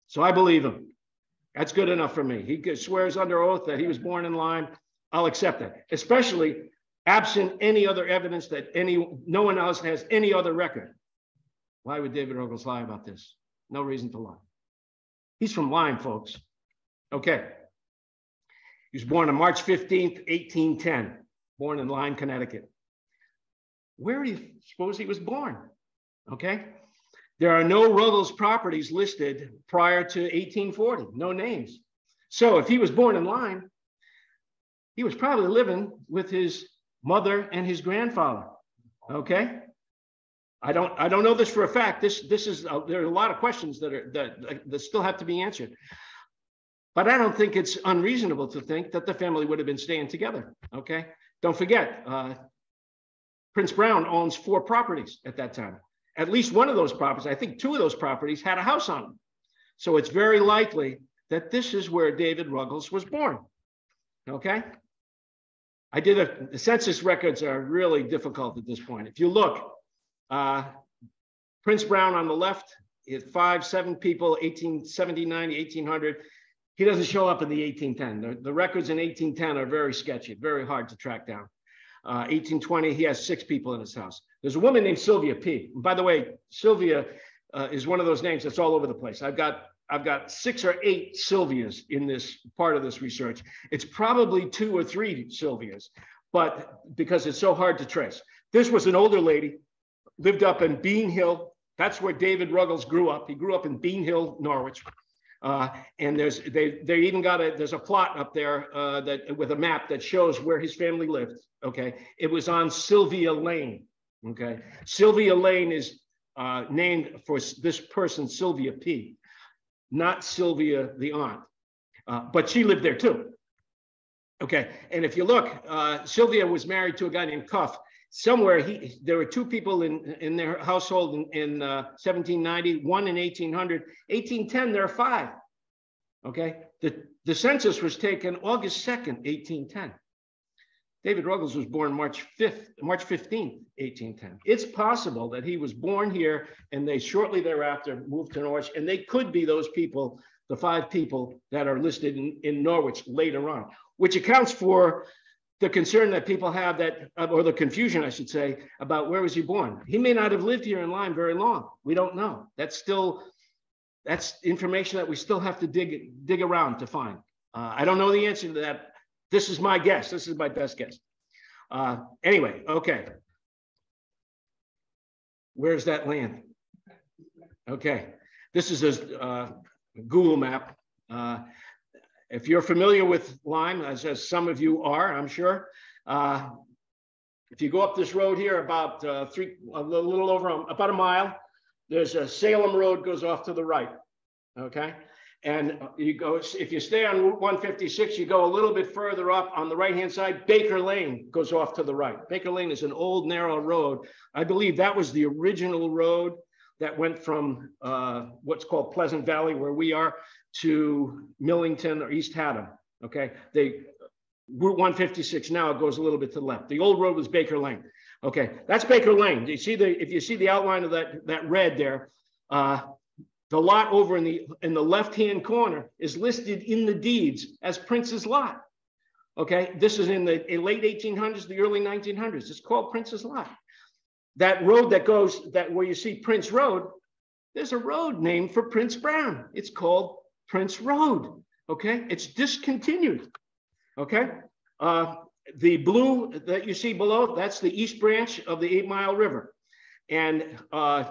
So I believe him. That's good enough for me. He swears under oath that he was born in Lyme. I'll accept that, especially absent any other evidence that no one else has any other record. Why would David Ruggles lie about this? No reason to lie. He's from Lyme, folks. Okay. He was born on March 15th, 1810, born in Lyme, Connecticut. Where do you suppose he was born? Okay. There are no Ruggles properties listed prior to 1840, no names. So if he was born in Lyme, he was probably living with his mother and his grandfather. Okay. I don't know this for a fact. There are a lot of questions that still have to be answered. But I don't think it's unreasonable to think that the family would have been staying together. Okay. Don't forget, Prince Brown owns 4 properties at that time. At least one of those properties, I think 2 of those properties had a house on them. So it's very likely that this is where David Ruggles was born. Okay. The census records are really difficult at this point. If you look, Prince Brown on the left, he had 7 people, 1879 to 1800. He doesn't show up in the 1810. The records in 1810 are very sketchy, very hard to track down. 1820, he has 6 people in his house. There's a woman named Sylvia P. And by the way, Sylvia is one of those names that's all over the place. I've got 6 or 8 Sylvias in this part of this research. It's probably 2 or 3 Sylvias, but because it's so hard to trace. This was an older lady, lived up in Bean Hill. That's where David Ruggles grew up. He grew up in Bean Hill, Norwich. And there's a plot up there with a map that shows where his family lived. Okay, it was on Sylvia Lane. Okay, Sylvia Lane is named for this person, Sylvia P, not Sylvia the aunt, but she lived there too. Okay, and if you look, Sylvia was married to a guy named Cuff. Somewhere there were 2 people in their household in 1790, 1 in 1800. 1810, there are 5. Okay, the census was taken August 2nd, 1810. David Ruggles was born March 15th, 1810. It's possible that he was born here and they shortly thereafter moved to Norwich, and they could be those people, the 5 people that are listed in Norwich later on, which accounts for the concern that people have or the confusion, I should say, about where was he born. He may not have lived here in Lyme very long. We don't know. That's information that we still have to dig around to find. I don't know the answer to that. This is my guess. This is my best guess. Anyway, okay. Where's that land? Okay. This is a Google map. If you're familiar with Lyme, as some of you are, I'm sure, if you go up this road here about a little over about a mile, there's a Salem Road goes off to the right, okay? And if you stay on Route 156, you go a little bit further up on the right-hand side, Baker Lane goes off to the right. Baker Lane is an old narrow road. I believe that was the original road that went from what's called Pleasant Valley, where we are, to Millington or East Haddam. Okay, Route 156 now it goes a little bit to the left. The old road was Baker Lane. Okay, that's Baker Lane. If you see the outline of that red there, the lot over in the left-hand corner is listed in the deeds as Prince's Lot. Okay, this is in the late 1800s, the early 1900s. It's called Prince's Lot. That road where you see Prince Road, there's a road named for Prince Brown. It's called Prince Road. Okay, it's discontinued. Okay. The blue that you see below, that's the East Branch of the 8 Mile River. And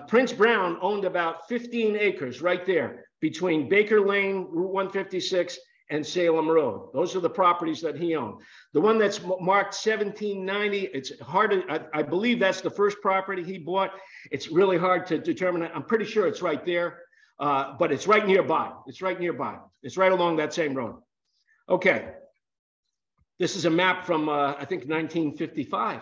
Prince Brown owned about 15 acres right there between Baker Lane, Route 156, and Salem Road. Those are the properties that he owned. The one that's marked 1790, it's hard to, I believe that's the first property he bought. It's really hard to determine. I'm pretty sure it's right there, but it's right nearby. It's right nearby. It's right along that same road. Okay. This is a map from, I think, 1955.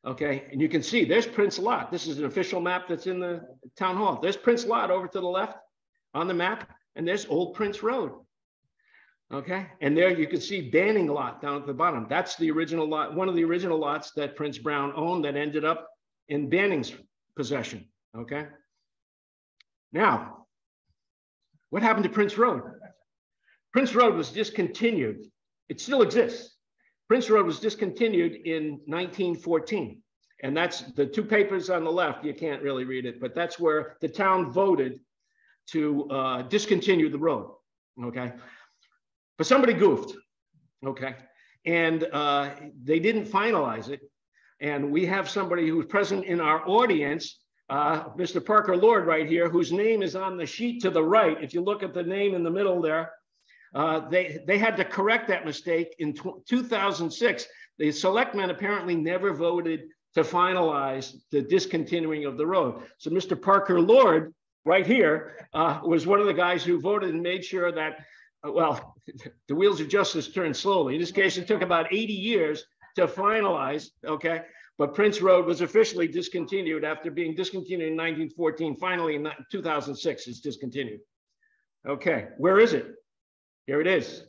Okay, and you can see there's Prince Lot. This is an official map that's in the town hall. There's Prince Lot over to the left on the map, and there's Old Prince Road. Okay, and there you can see Banning Lot down at the bottom. That's the original lot, one of the original lots that Prince Brown owned that ended up in Banning's possession. Okay, now what happened to Prince Road? Prince Road was discontinued. It still exists. Prince Road was discontinued in 1914. And that's the two papers on the left. You can't really read it, but that's where the town voted to discontinue the road, okay? But somebody goofed, okay? And they didn't finalize it. And we have somebody who's present in our audience, Mr. Parker Lord right here, whose name is on the sheet to the right. If you look at the name in the middle there, they had to correct that mistake in 2006. The selectmen apparently never voted to finalize the discontinuing of the road. So Mr. Parker Lord right here was one of the guys who voted and made sure that, well, the wheels of justice turn slowly. In this case, it took about 80 years to finalize, okay? But Prince Road was officially discontinued after being discontinued in 1914. Finally, in 2006, it's discontinued. Okay, where is it? Here it is.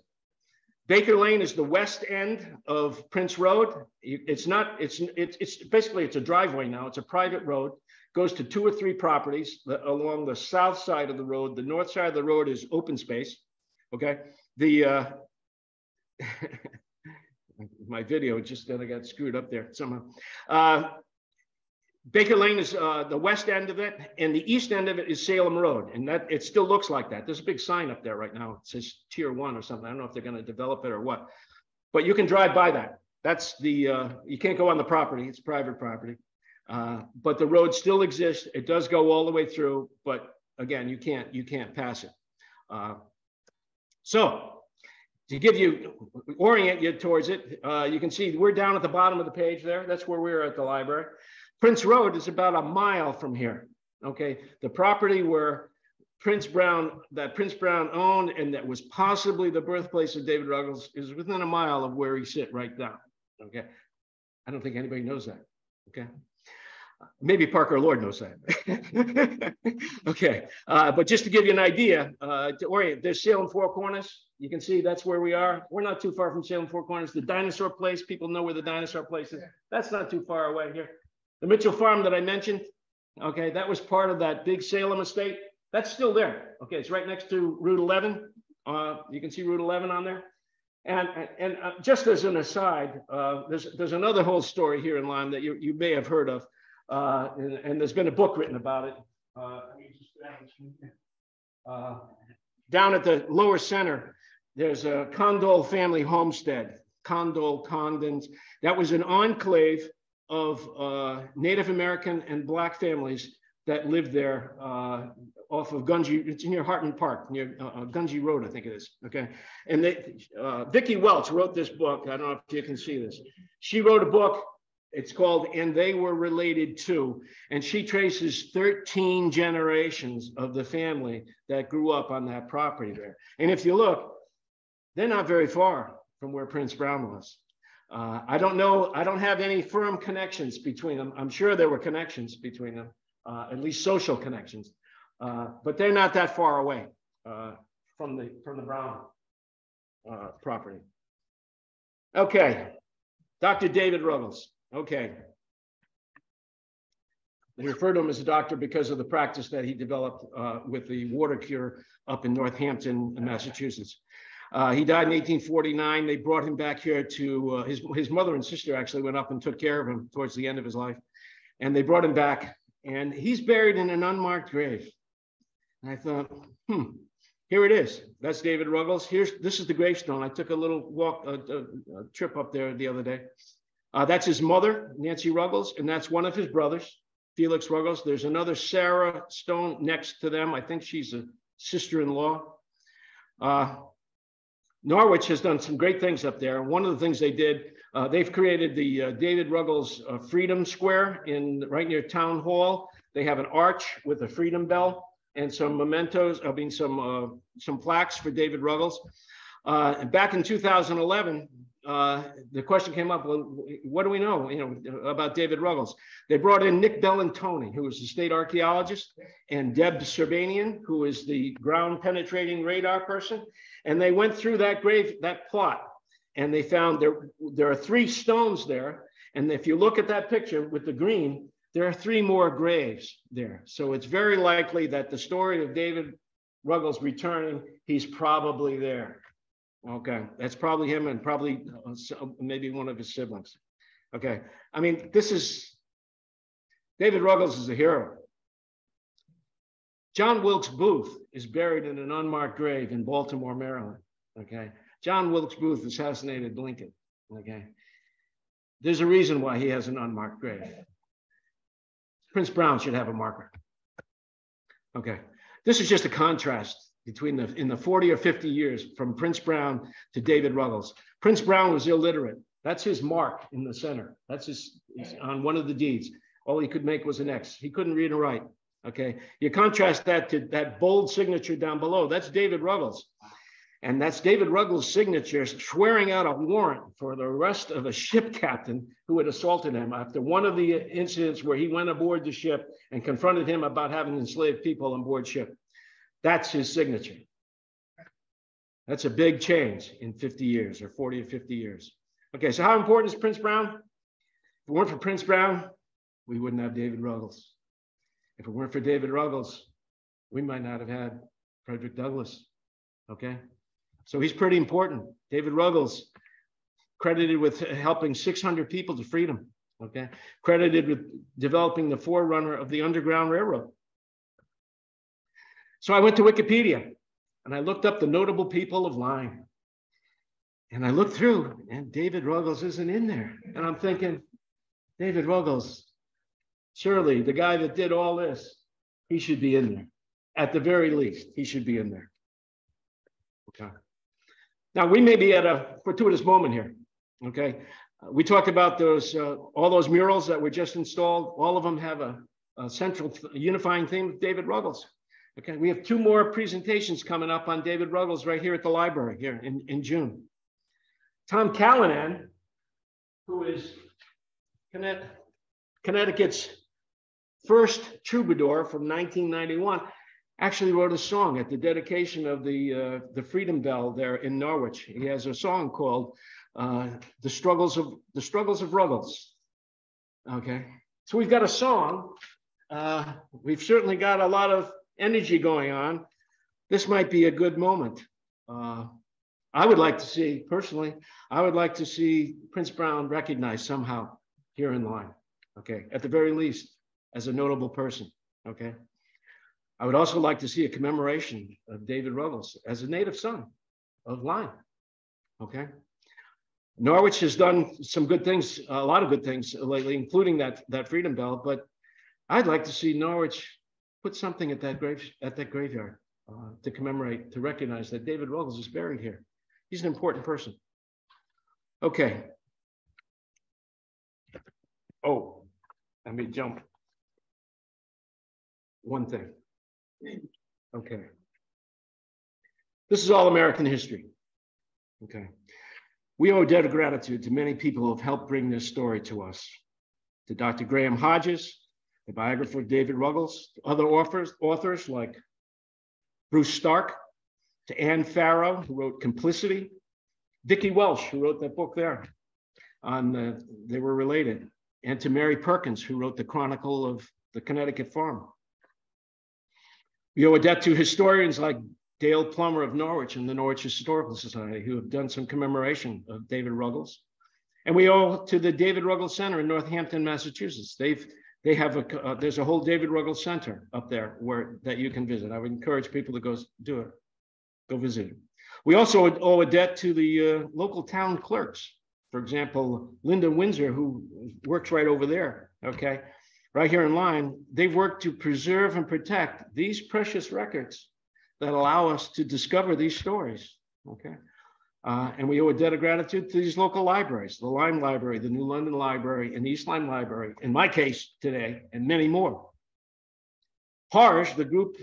Baker Lane is the west end of Prince Road. It's basically, it's a driveway now. It's a private road. Goes to 2 or 3 properties along the south side of the road. The north side of the road is open space. Okay. The my video just then I got screwed up there somehow. Baker Lane is the west end of it, and the east end of it is Salem Road, and that it still looks like that. There's a big sign up there right now. It says Tier 1 or something. I don't know if they're going to develop it or what, but you can drive by that. That's the you can't go on the property; it's private property, but the road still exists. It does go all the way through, but again, you can't pass it. So to give you orient you towards it, you can see we're down at the bottom of the page there. That's where we're at the library. Prince Road is about a mile from here, okay? The property where Prince Brown owned and that was possibly the birthplace of David Ruggles is within a mile of where he sit right now, okay? I don't think anybody knows that, okay? Maybe Parker Lord knows that. Okay, but just to give you an idea, to orient, there's Salem Four Corners. You can see that's where we are. We're not too far from Salem Four Corners. The dinosaur place, people know where the dinosaur place is. That's not too far away here. The Mitchell Farm that I mentioned, okay, that was part of that big Salem estate. That's still there. Okay, it's right next to Route 11. You can see Route 11 on there. And just as an aside, there's another whole story here in Lyme that you may have heard of, and there's been a book written about it. Down at the lower center, there's a Condole family homestead, Condole Condons. That was an enclave of Native American and Black families that lived there off of Gungy. It's near Hartman Park, near Gungy Road, I think it is. Okay, and Vicki Welch wrote this book. I don't know if you can see this. She wrote a book. It's called "And They Were Related To," and she traces 13 generations of the family that grew up on that property there. And if you look, they're not very far from where Prince Brown was. I don't know. I don't have any firm connections between them. I'm sure there were connections between them, at least social connections, but they're not that far away from the Brown property. Okay, Dr. David Ruggles. Okay, we refer to him as a doctor because of the practice that he developed with the water cure up in Northampton, Massachusetts. He died in 1849. They brought him back here to his mother and sister actually went up and took care of him towards the end of his life. And they brought him back, and he's buried in an unmarked grave. And I thought, Here it is. That's David Ruggles. This is the gravestone. I took a little walk, a trip up there the other day. That's his mother, Nancy Ruggles, and that's one of his brothers, Felix Ruggles. There's another Sarah Stone next to them. I think she's a sister-in-law. Norwich has done some great things up there. One of the things they did, they've created the David Ruggles Freedom Square right near Town Hall. They have an arch with a freedom bell and some mementos, some plaques for David Ruggles. Back in 2011, the question came up, well, what do we know, about David Ruggles? They brought in Nick Bellantoni, who is the state archaeologist, and Deb Serbanian, who is the ground penetrating radar person. And they went through that plot, and they found there are 3 stones there. And if you look at that picture with the green, there are 3 more graves there. So it's very likely that the story of David Ruggles returning, he's probably there. Okay, that's probably him and probably maybe one of his siblings. Okay, I mean, David Ruggles is a hero. John Wilkes Booth is buried in an unmarked grave in Baltimore, Maryland. Okay, John Wilkes Booth assassinated Lincoln. Okay, there's a reason why he has an unmarked grave. Prince Brown should have a marker. Okay, this is just a contrast between in the 40 or 50 years from Prince Brown to David Ruggles. Prince Brown was illiterate. That's his mark in the center. That's his on one of the deeds. All he could make was an X. He couldn't read or write. Okay, you contrast that to that bold signature down below. That's David Ruggles. And that's David Ruggles' signature swearing out a warrant for the arrest of a ship captain who had assaulted him after one of the incidents where he went aboard the ship and confronted him about having enslaved people on board ship. That's his signature. That's a big change in 50 years or 40 or 50 years. Okay, so how important is Prince Brown? If it weren't for Prince Brown, we wouldn't have David Ruggles. If it weren't for David Ruggles, we might not have had Frederick Douglass. Okay, so he's pretty important. David Ruggles, credited with helping 600 people to freedom. Okay, credited with developing the forerunner of the Underground Railroad. So I went to Wikipedia and I looked up the notable people of Lyme. And I looked through and David Ruggles isn't in there. And I'm thinking, David Ruggles, surely the guy that did all this, he should be in there. At the very least, he should be in there. Okay. Now we may be at a fortuitous moment here. Okay. We talked about all those murals that were just installed. All of them have a central unifying theme of David Ruggles. Okay, we have 2 more presentations coming up on David Ruggles right here at the library here in June. Tom Callanan, who is Connecticut's first troubadour from 1991, actually wrote a song at the dedication of the Freedom Bell there in Norwich. He has a song called "The Struggles of Ruggles." Okay, so we've got a song. We've certainly got a lot of energy going on. This might be a good moment. I would like to see, personally, I would like to see Prince Brown recognized somehow here in Lyme, okay, at the very least, as a notable person, okay? I would also like to see a commemoration of David Ruggles as a native son of Lyme, okay? Norwich has done some good things, a lot of good things lately, including that Freedom Bell, but I'd like to see Norwich put something at that graveyard to commemorate, to recognize that David Ruggles is buried here. He's an important person. Okay. Oh, let me jump one thing. Okay. This is all American history. Okay. We owe a debt of gratitude to many people who have helped bring this story to us. To Dr. Graham Hodges, the biographer of David Ruggles, to other authors like Bruce Stark, to Anne Farrow, who wrote Complicity, Vicki Welsh, who wrote that book there on They Were Related, and to Mary Perkins, who wrote the Chronicle of the Connecticut Farm. We owe a debt to historians like Dale Plummer of Norwich and the Norwich Historical Society, who have done some commemoration of David Ruggles. And we owe to the David Ruggles Center in Northampton, Massachusetts. They have there's a whole David Ruggles Center up there that you can visit. I would encourage people to go do it. Go visit it. We also owe a debt to the local town clerks. For example, Linda Windsor, who works right over there, okay, right here in Lyme. They've worked to preserve and protect these precious records that allow us to discover these stories, okay? And we owe a debt of gratitude to these local libraries, the Lyme Library, the New London Library, and the East Lyme Library, in my case today, and many more. Harsh, the group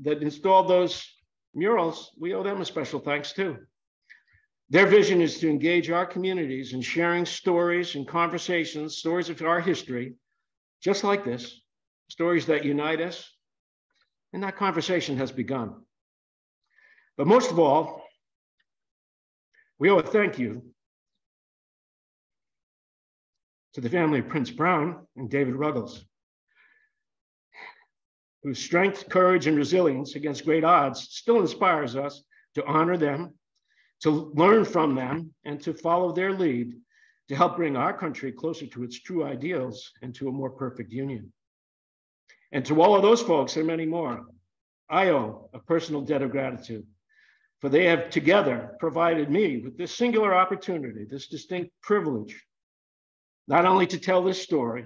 that installed those murals, we owe them a special thanks too. Their vision is to engage our communities in sharing stories and conversations, stories of our history, just like this, stories that unite us, and that conversation has begun. But most of all, we owe a thank you to the family of Prince Brown and David Ruggles, whose strength, courage, and resilience against great odds still inspires us to honor them, to learn from them, and to follow their lead to help bring our country closer to its true ideals and to a more perfect union. And to all of those folks and many more, I owe a personal debt of gratitude, for they have together provided me with this singular opportunity, this distinct privilege, not only to tell this story,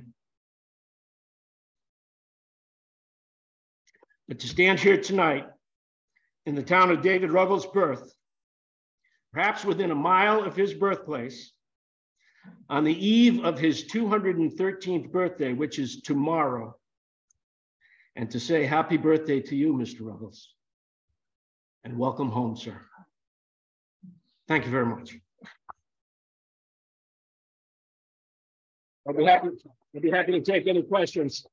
but to stand here tonight in the town of David Ruggles' birth, perhaps within a mile of his birthplace, on the eve of his 213th birthday, which is tomorrow, and to say happy birthday to you, Mr. Ruggles, and welcome home, sir. Thank you very much. I'll be happy to take any questions.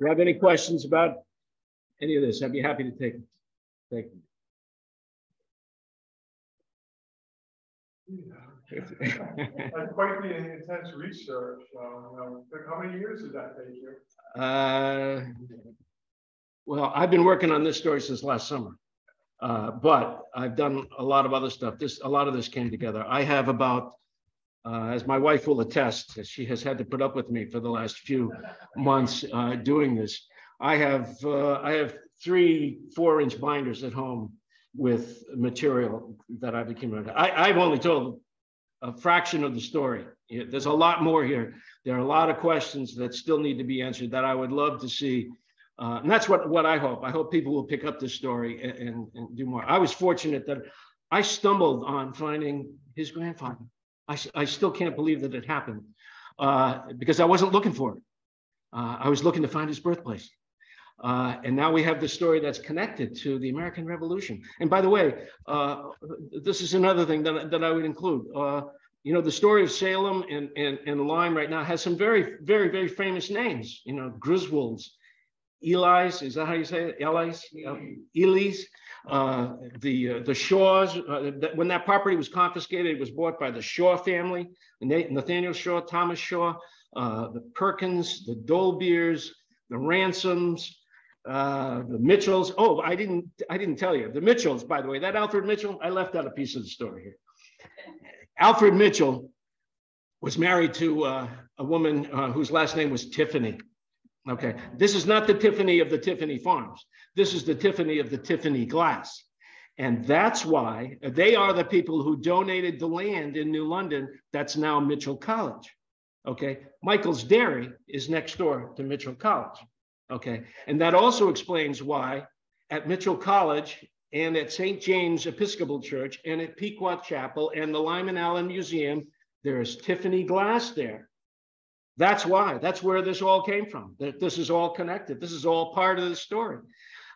If you have any questions about any of this, I'd be happy to take them. Thank you. That's quite the intense research. How many years did that take you? Well, I've been working on this story since last summer, but I've done a lot of other stuff. A lot of this came together. I have about, as my wife will attest, she has had to put up with me for the last few months doing this. I have 3 4-inch binders at home with material that I've accumulated. I've only told a fraction of the story. There's a lot more here. There are a lot of questions that still need to be answered that I would love to see. And that's what I hope. I hope people will pick up this story and do more. I was fortunate that I stumbled on finding his grandfather. I still can't believe that it happened because I wasn't looking for it. I was looking to find his birthplace. And now we have the story that's connected to the American Revolution. And by the way, this is another thing that I would include. You know, the story of Salem and Lyme right now has some very, very, very famous names. You know, Griswolds, Eli's, is that how you say it? Eli's, the Shaws. When that property was confiscated, it was bought by the Shaw family, Nathaniel Shaw, Thomas Shaw, the Perkins, the Dolbeers, the Ransoms, the Mitchells. Oh, I didn't tell you. The Mitchells, by the way, that Alfred Mitchell, I left out a piece of the story here. Alfred Mitchell was married to a woman whose last name was Tiffany. Okay, this is not the Tiffany of the Tiffany Farms. This is the Tiffany of the Tiffany Glass. And that's why they are the people who donated the land in New London that's now Mitchell College. Okay, Michael's Dairy is next door to Mitchell College. Okay, and that also explains why at Mitchell College and at St. James Episcopal Church and at Pequot Chapel and the Lyme and Allen Museum, there is Tiffany glass there. That's why. That's where this all came from. This is all connected. This is all part of the story.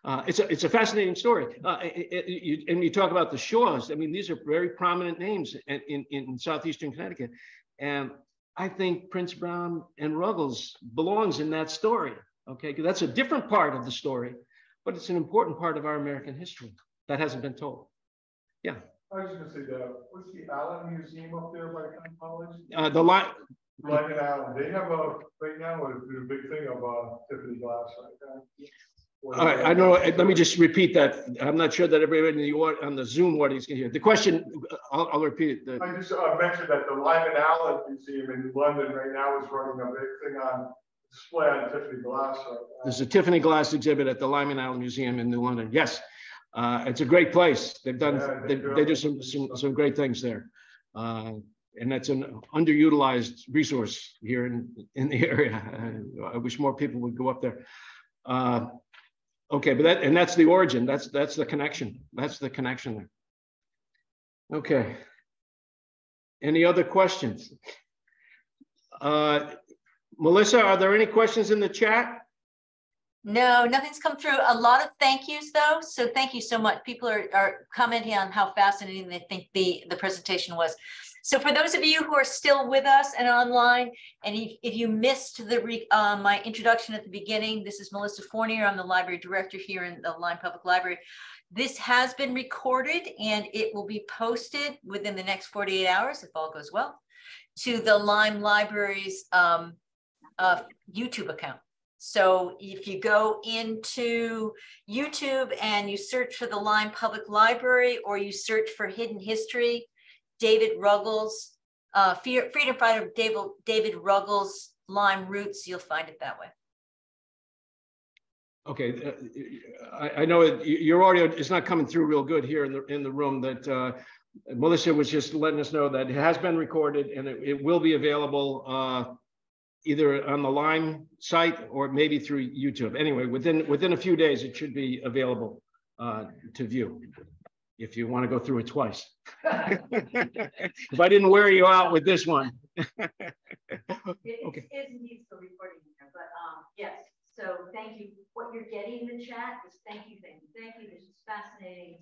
It's a fascinating story. And you talk about the Shaws. I mean, these are very prominent names in southeastern Connecticut. And I think Prince Brown and Ruggles belongs in that story. Okay, that's a different part of the story, but it's an important part of our American history that hasn't been told. Yeah. I was going to say, what's the Allen Museum up there by Town College? The Lyme and Allen. They have right now a big thing of Tiffany glass right now. All right, I know. Let me just repeat that. I'm not sure that everybody on the Zoom audience can hear. The question, I'll repeat it. I just mentioned that the Lyme and Allen Museum in London right now is running a big thing on display on Tiffany glass right now. There's a Tiffany glass exhibit at the Lyme and Allen Museum in New London. Yes, It's a great place. They've done, Yeah, they do some great things there. And that's an underutilized resource here in the area. I wish more people would go up there. Okay, but that's the origin. That's the connection. That's the connection there. Okay. Any other questions? Melissa, are there any questions in the chat? No, nothing's come through. A lot of thank yous though. So thank you so much. People are commenting on how fascinating they think the presentation was. So for those of you who are still with us and online, and if you missed my introduction at the beginning, this is Melissa Fournier. I'm the library director here in the Lyme Public Library. This has been recorded and it will be posted within the next 48 hours, if all goes well, to the Lyme Library's YouTube account. So if you go into YouTube and you search for the Lyme Public Library, or you search for Hidden History, David Ruggles, Freedom Fighter David Ruggles, Lyme Roots, you'll find it that way. Okay, I know your audio is not coming through real good here in the room. That Melissa was just letting us know that it has been recorded and it will be available either on the Lyme site or maybe through YouTube. Anyway, within a few days, it should be available to view if you want to go through it twice. If I didn't wear you out with this one. Okay. It is indeed still recording here, but yes. So thank you. What you're getting in the chat is thank you. This is fascinating.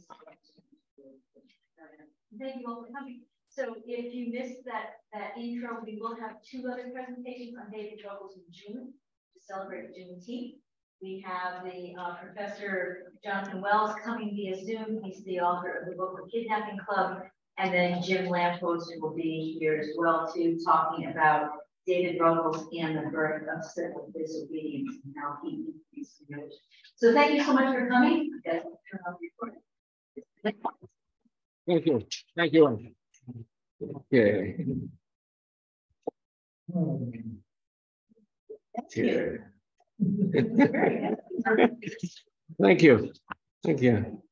Thank you all for coming. So if you missed that intro, we will have 2 other presentations on David Ruggles in June to celebrate Juneteenth. We have the Professor Jonathan Wells coming via Zoom. He's the author of the book The Kidnapping Club. And then Jim Lamppost will be here as well too, talking about David Ruggles and the birth of civil disobedience and how he used to do it. So thank you so much for coming. I guess I'll turn off the recording. Thank you. Thank you. Okay. Thank you. Thank you.